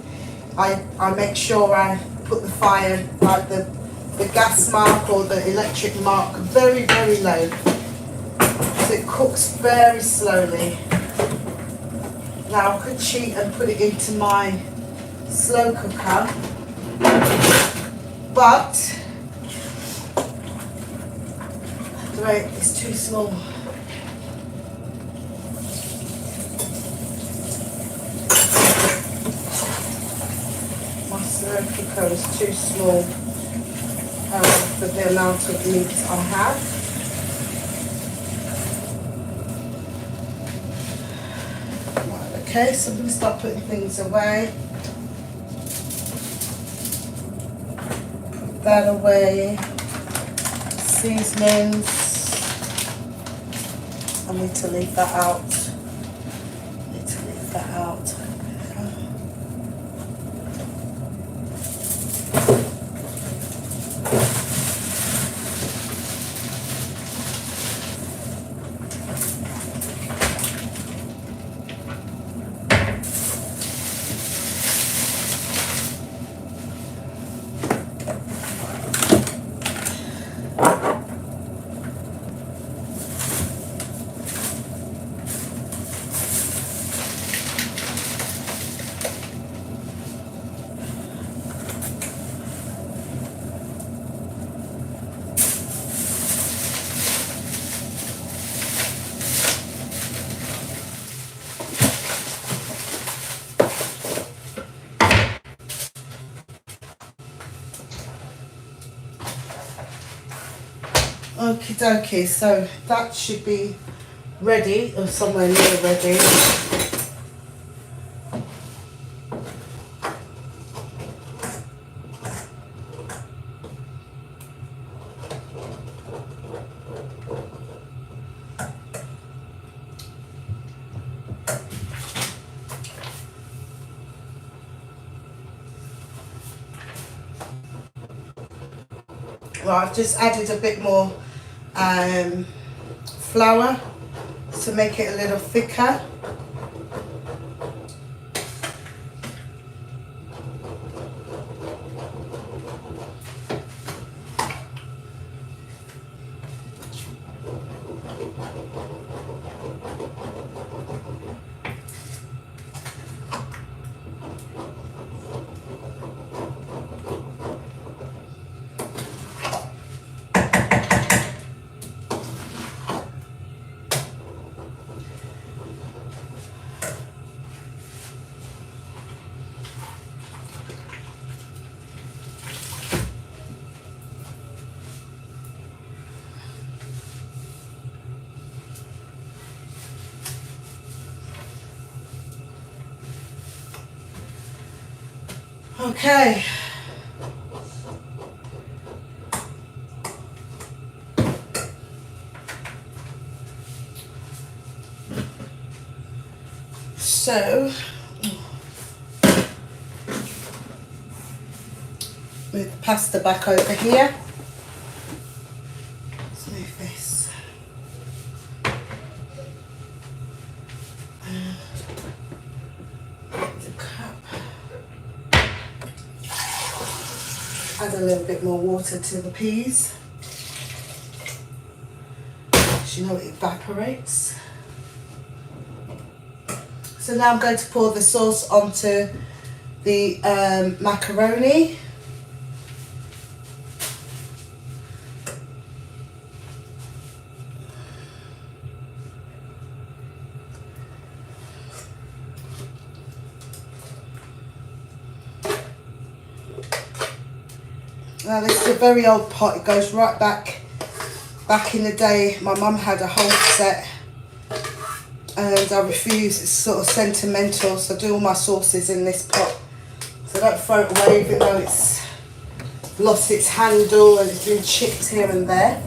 I make sure I put the fire, like the gas mark or the electric mark, very, very low. So it cooks very slowly. Now I could cheat and put it into my slow cooker, but the rate is too small. My slow cooker is too small for the amount of meat I have. Okay, so I'm going to start putting things away. Put that away. Seasonings. I need to leave that out. Need to leave that out. Okie dokie, so that should be ready, or somewhere near ready. Well, I've just added a bit more flour to make it a little thicker. Okay. So, move the pasta back over here. Let's move this. Add a little bit more water to the peas. You know it evaporates. So now I'm going to pour the sauce onto the macaroni. Now this is a very old pot, it goes right back in the day. My mum had a whole set and I refuse, it's sort of sentimental, so I do all my sauces in this pot. So I don't throw it away even though it's lost its handle and it's been chipped here and there.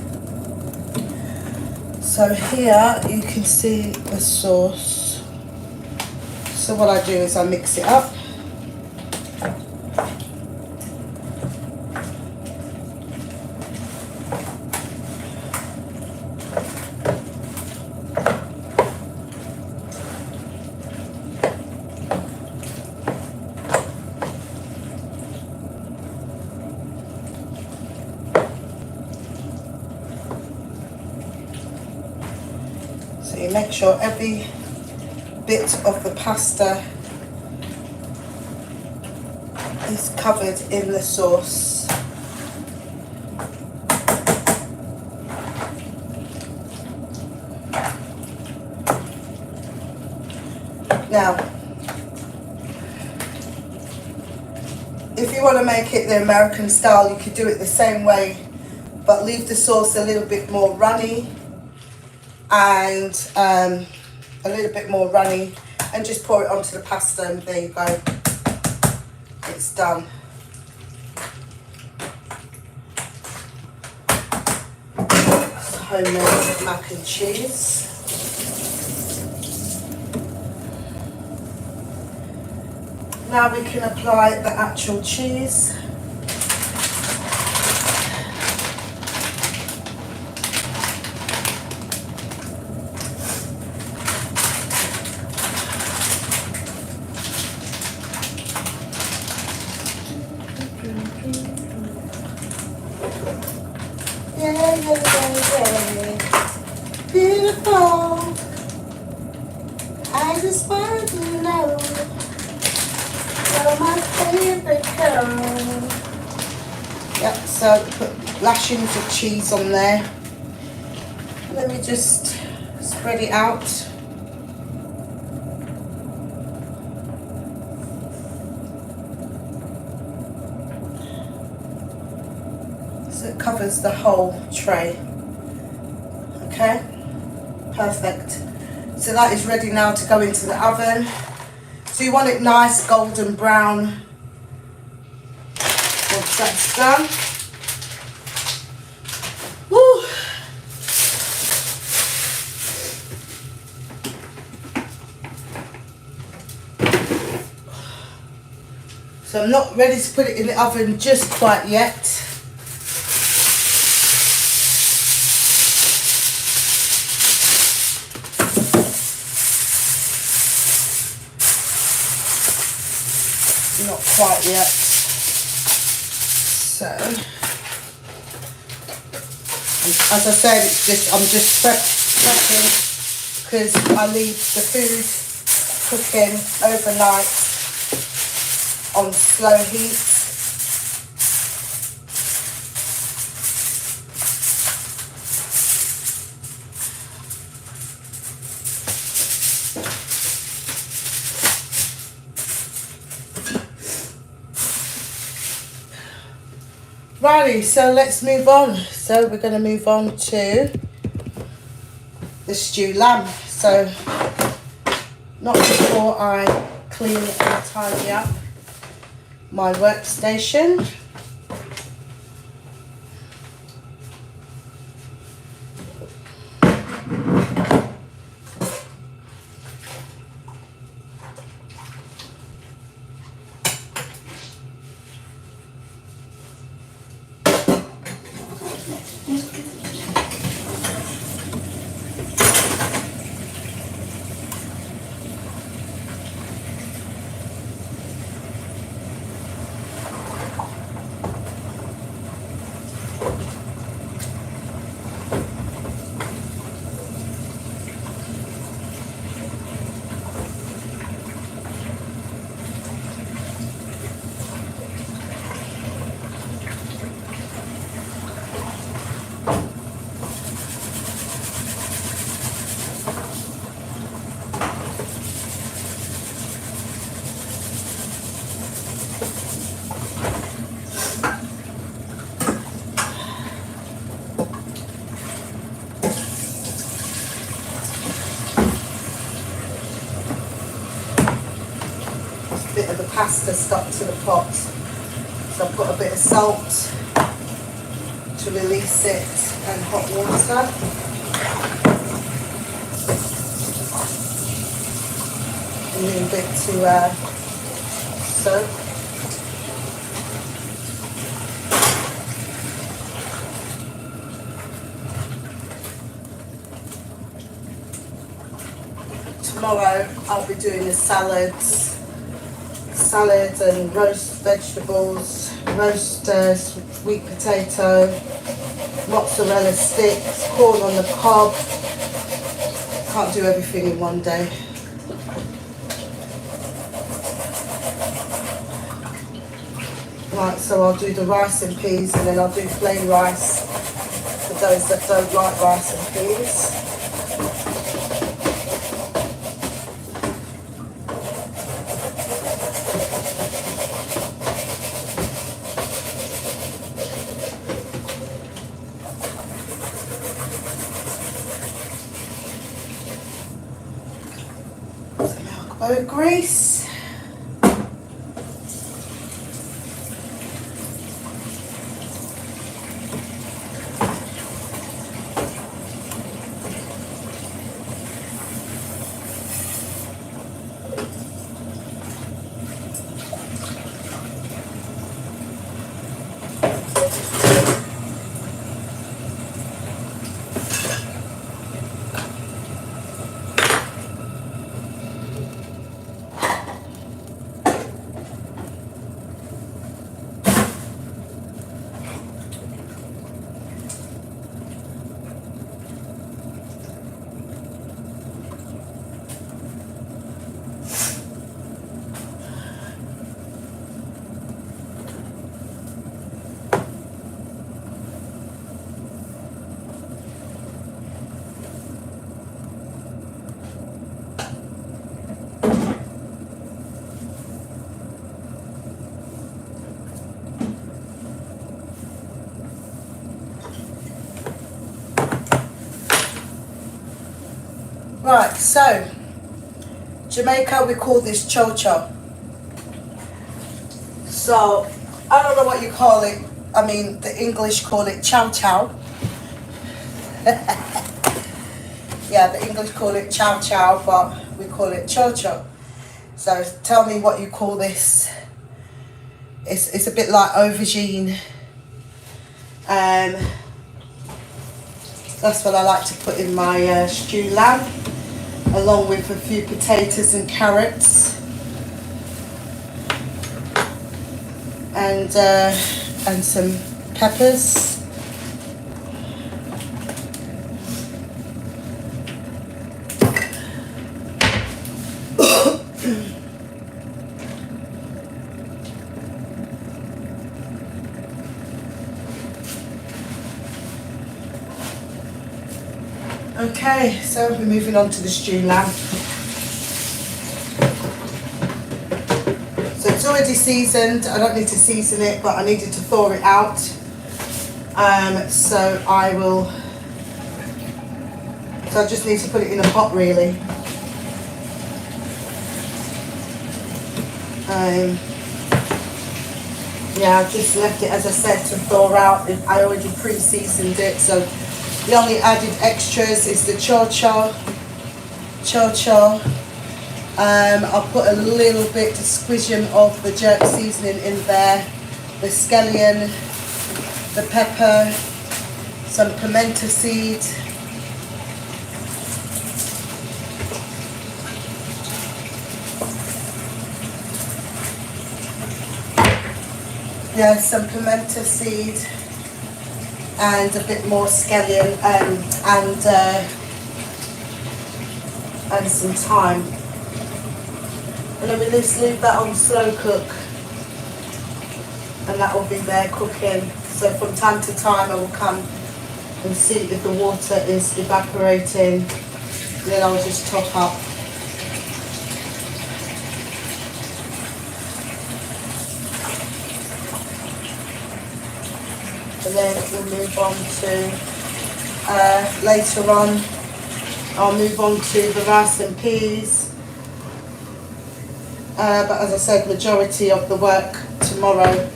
So here you can see the sauce. So what I do is I mix it up. So you make sure every bit of the pasta is covered in the sauce. Now, if you want to make it the American style, you could do it the same way, but leave the sauce a little bit more runny and a little bit more runny, and just pour it onto the pasta and there you go, it's done. Homemade mac and cheese. Now we can apply the actual cheese. Beautiful. I just want to know you're my favorite girl. Yep, so put lashings of cheese on there. Let me just spread it out. So it covers the whole tray. Okay, perfect. So that is ready now to go into the oven. So you want it nice golden brown once that's done. Woo. So I'm not ready to put it in the oven just quite yet. Not quite yet. So, as I said, it's just I'm just prepping because I leave the food cooking overnight on slow heat. Righty, so let's move on. So we're going to move on to the stewed lamb. So not before I clean and tidy up my workstation. bit of the pasta stuck to the pot. So I've got a bit of salt to release it and hot water. A little bit to soak. Tomorrow I'll be doing the salads and roast vegetables, roast sweet potato, mozzarella sticks, corn on the cob. Can't do everything in one day. Right, so I'll do the rice and peas, and then I'll do plain rice for those that don't like rice and peas. Milk grease. Right, so Jamaica, we call this chocho. So I don't know what you call it. I mean, the English call it chow chow. Yeah, the English call it chow chow, but we call it chocho. So tell me what you call this. It's a bit like aubergine. That's what I like to put in my stew lamb, along with a few potatoes and carrots, and some peppers. Okay, so we're moving on to the stew lamb. So it's already seasoned. I don't need to season it, but I needed to thaw it out. So I just need to put it in a pot, really. Yeah, I've just left it, as I said, to thaw out. I already pre-seasoned it, so the only added extras is the chocho. I'll put a little bit, a squishing of the jerk seasoning in there, the scallion, the pepper, some pimento seed, yeah, some pimento seed, and a bit more scallion, and some thyme. And then we just leave that on slow cook, and that will be there cooking. So from time to time I will come and see if the water is evaporating, then I'll just top up. And then we'll move on to, later on, I'll move on to the rice and peas. but as I said, majority of the work tomorrow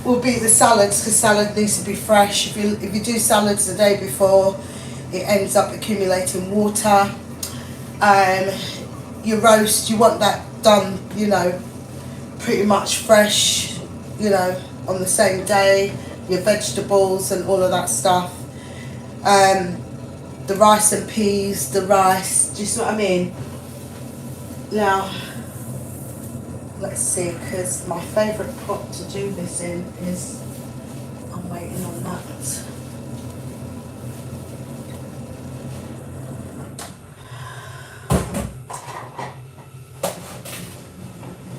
will be the salads, because salad needs to be fresh. If you do salads the day before, it ends up accumulating water. Your roast, you want that done, you know, pretty much fresh, you know, on the same day. Your vegetables and all of that stuff. The rice and peas, do you see what I mean? Now, let's see, because my favourite pot to do this in is, I'm waiting on that.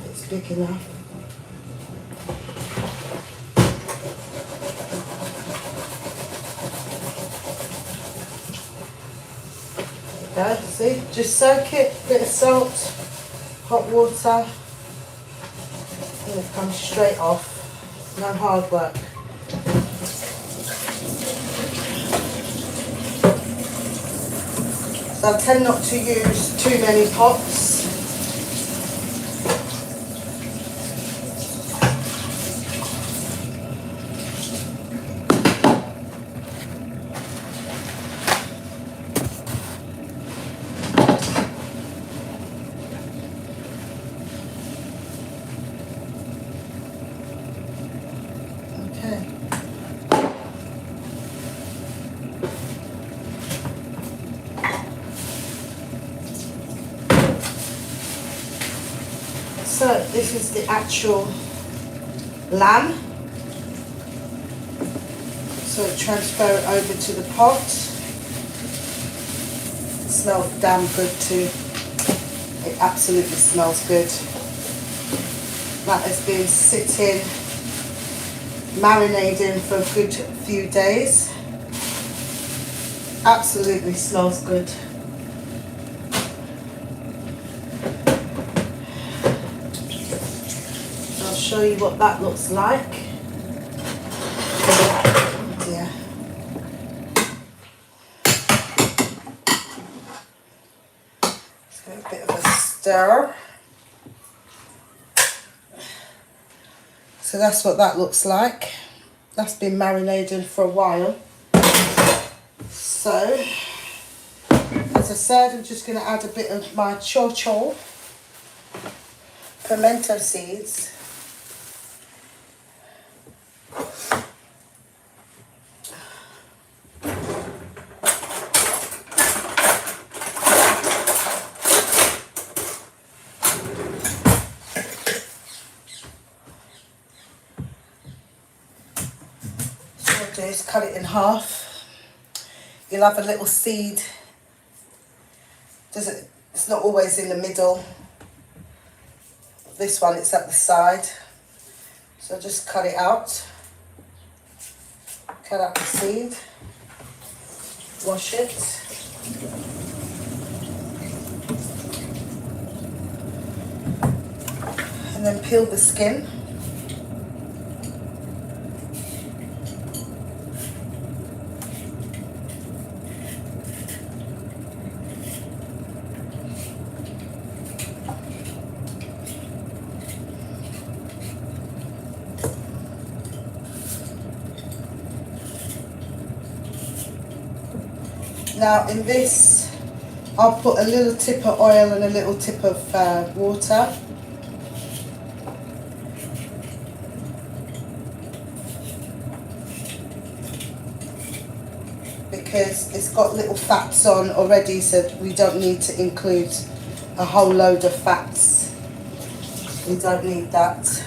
It's big enough. There you go, see, just soak it, bit of salt, hot water, and it comes straight off. No hard work. So I tend not to use too many pots. So this is the actual lamb. So transfer it over to the pot. It smells damn good too. It absolutely smells good. That has been sitting, marinating for a good few days. Absolutely smells good. Show you what that looks like. Oh dear. Let's give it a bit of a stir. So that's what that looks like. That's been marinated for a while. So, as I said, I'm just going to add a bit of my chocho, pimento seeds. Just cut it in half. You'll have a little seed. It's not always in the middle. This one, it's at the side. So just cut it out. Cut out the seed. Wash it. And then peel the skin. Now in this, I'll put a little tip of oil and a little tip of water. Because it's got little fats on already, so we don't need to include a whole load of fats. We don't need that.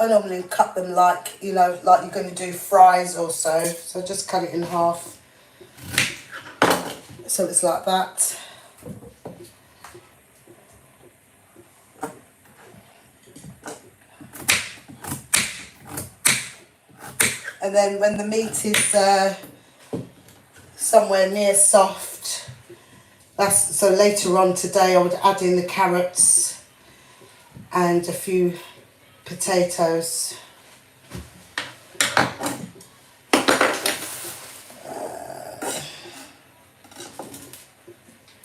I normally cut them like, you know, like you're going to do fries or so. So just cut it in half. So it's like that. And then when the meat is somewhere near soft, so later on today I would add in the carrots and a few potatoes.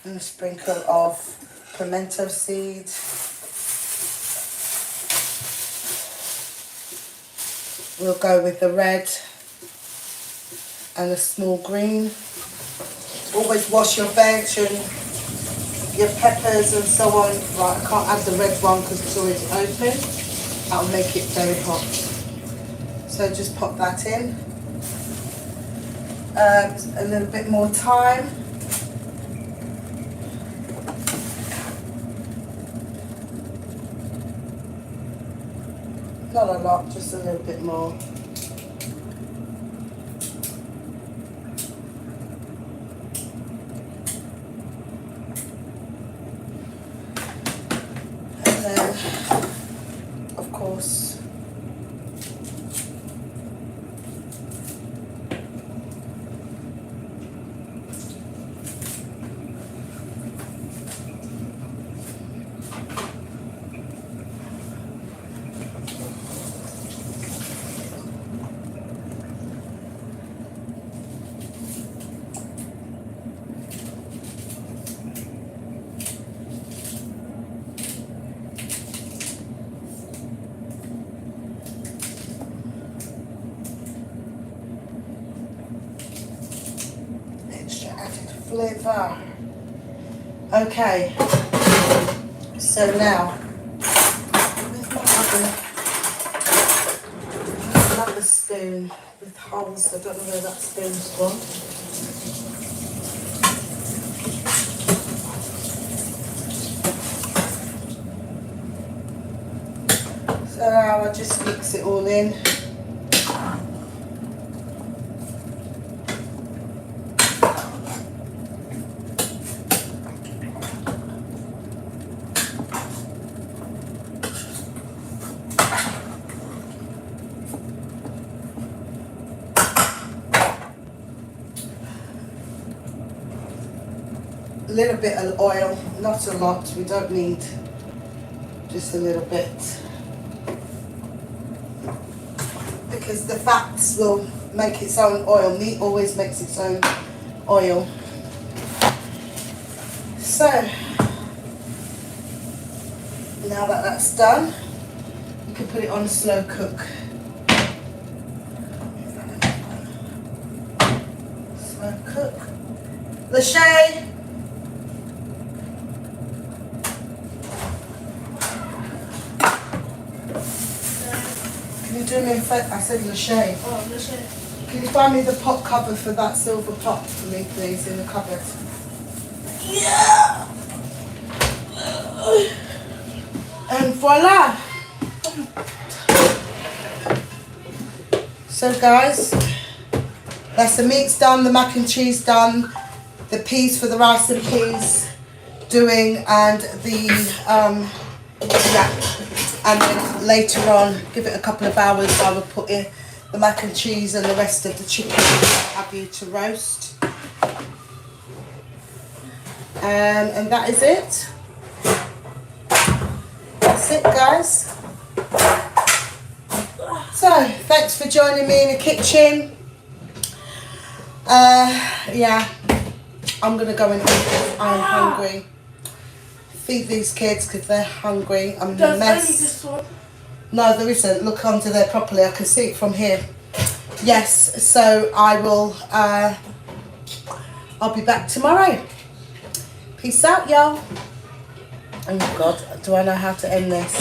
And a sprinkle of pimento seed. We'll go with the red and a small green. Always wash your veg and your peppers and so on. Right, I can't add the red one because it's already open. That'll make it very hot. So just pop that in. A little bit more thyme. Not a lot, just a little bit more. And then, of course, extra added flavour. Okay, so now with my another spoon with holes. I don't know where that spoon's gone. So now I just mix it all in. A little bit of oil, not a lot, we don't need, just a little bit. Because the fats will make its own oil. Meat always makes its own oil. So, now that that's done, you can put it on slow cook. Slow cook. Lachey! Can you do me a favor? I said Lachey. Oh, listen. Can you find me the pot cover for that silver pot for me, please, in the cupboard? Yeah! And voila! So guys, that's the meat's done, the mac and cheese done, the peas for the rice and peas doing, and the, yeah. And then later on, give it a couple of hours, I will put in the mac and cheese and the rest of the chicken I'll have you to roast. And that is it. That's it, guys. So, thanks for joining me in the kitchen. Yeah, I'm going to go and eat. I'm hungry. Feed these kids because they're hungry. I'm in a There's only mess. this one. No, there isn't. Look under there properly. I can see it from here. Yes, so I will, I'll be back tomorrow. Peace out, y'all. Oh God, do I know how to end this?